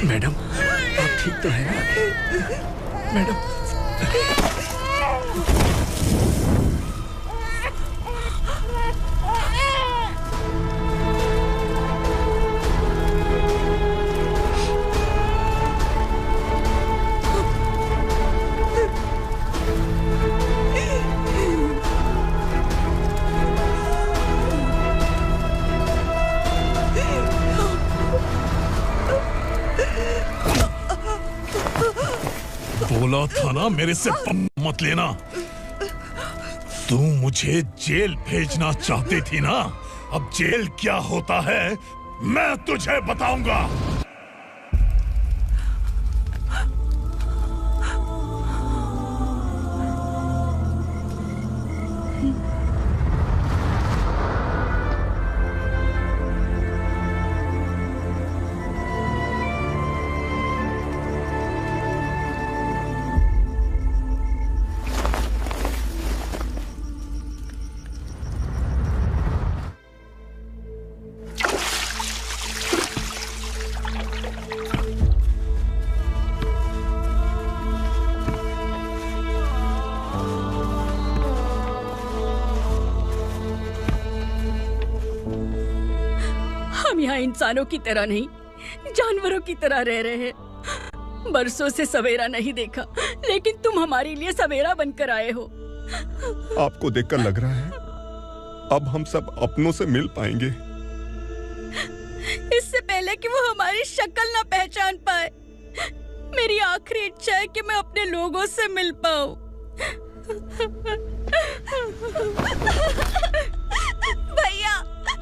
मैडम, आप ठीक तो हैं? मैडम, बोला था ना मेरे से पंगा मत लेना। तू मुझे जेल भेजना चाहती थी ना? अब जेल क्या होता है मैं तुझे बताऊंगा। हम यहाँ इंसानों की तरह नहीं, जानवरों की तरह रह रहे हैं। बरसों से सवेरा नहीं देखा, लेकिन तुम हमारे लिए सवेरा बनकर आए हो। आपको देखकर लग रहा है अब हम सब अपनों से मिल पाएंगे। इससे पहले कि वो हमारी शक्ल ना पहचान पाए, मेरी आखिरी इच्छा है कि मैं अपने लोगों से मिल पाऊं। भैया,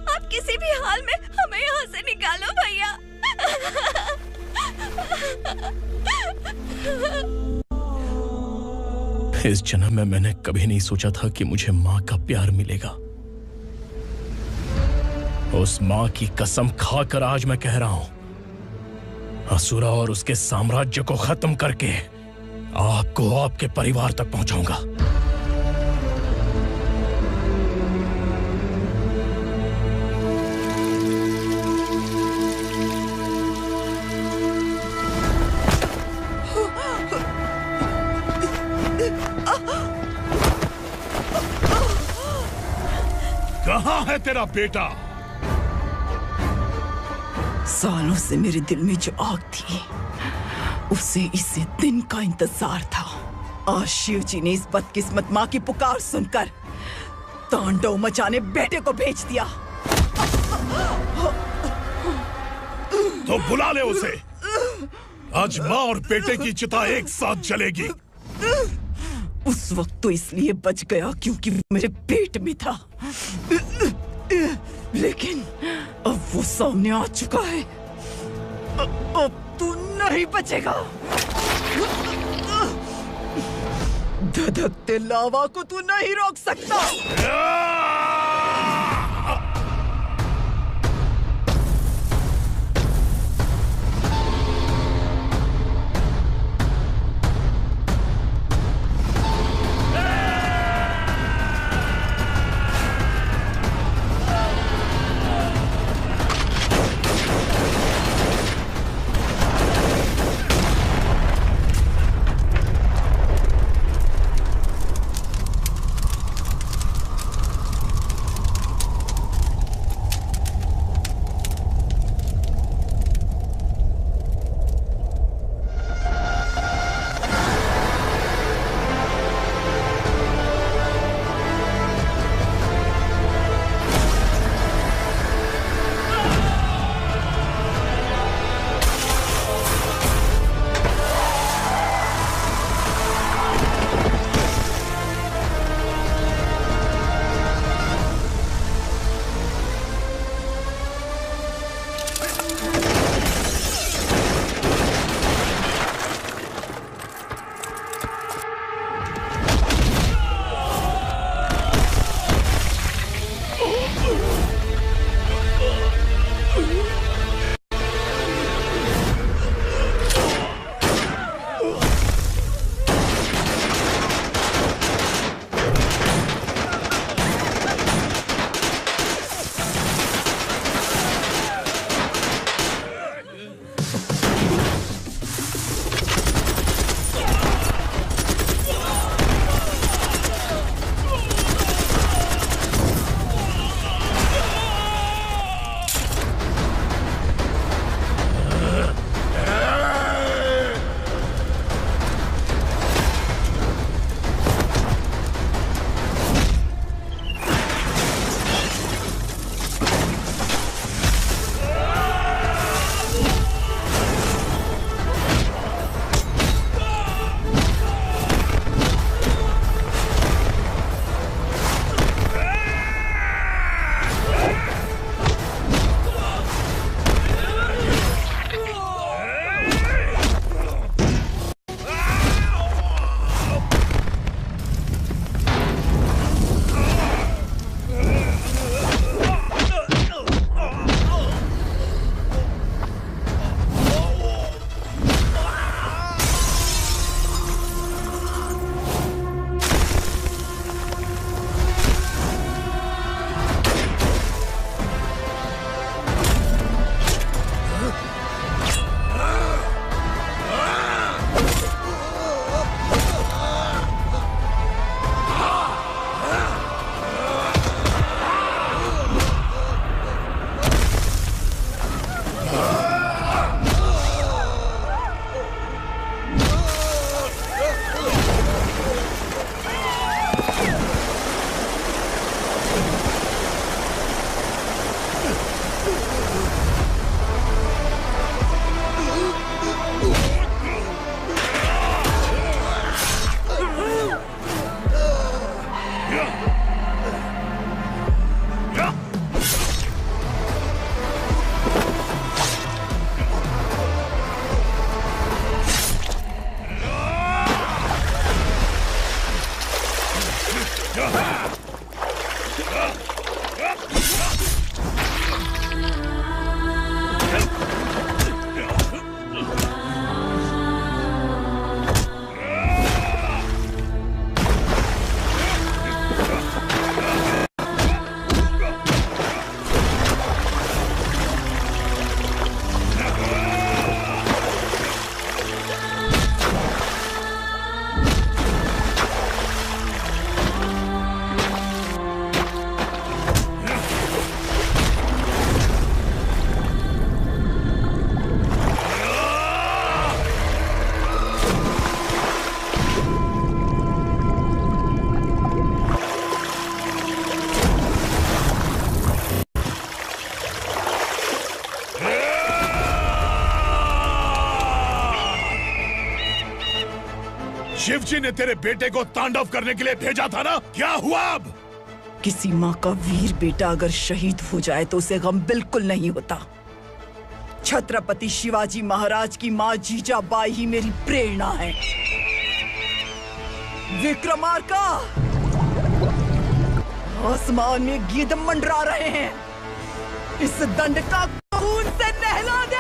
आप किसी भी हाल में हमें यहाँ से निकालो भैया। इस जन्म में मैंने कभी नहीं सोचा था कि मुझे माँ का प्यार मिलेगा। उस माँ की कसम खाकर आज मैं कह रहा हूं, असुरा और उसके साम्राज्य को खत्म करके आपको आपके परिवार तक पहुंचाऊंगा। कहाँ है तेरा बेटा? सालों से मेरे दिल में जो आग थी, उसे इसी दिन का इंतजार था। आज शिव जी ने इस बदकिस्मत माँ की पुकार सुनकर तांडव मचाने बेटे को भेज दिया। तो बुला ले उसे। आज माँ और बेटे की चिता एक साथ जलेगी। उस वक्त तो इसलिए बच गया क्योंकि वो मेरे पेट में था, लेकिन अब वो सामने आ चुका है। अब तू नहीं बचेगा। धधकते लावा को तू नहीं रोक सकता। शिवजी ने तेरे बेटे को तांडव करने के लिए भेजा था ना, क्या हुआ अब? किसी माँ का वीर बेटा अगर शहीद हो जाए तो उसे गम बिल्कुल नहीं होता। छत्रपति शिवाजी महाराज की माँ जीजाबाई ही मेरी प्रेरणा है। विक्रमार्का, आसमान में गीत मंडरा रहे हैं। इस दंड का खून से नहला दे।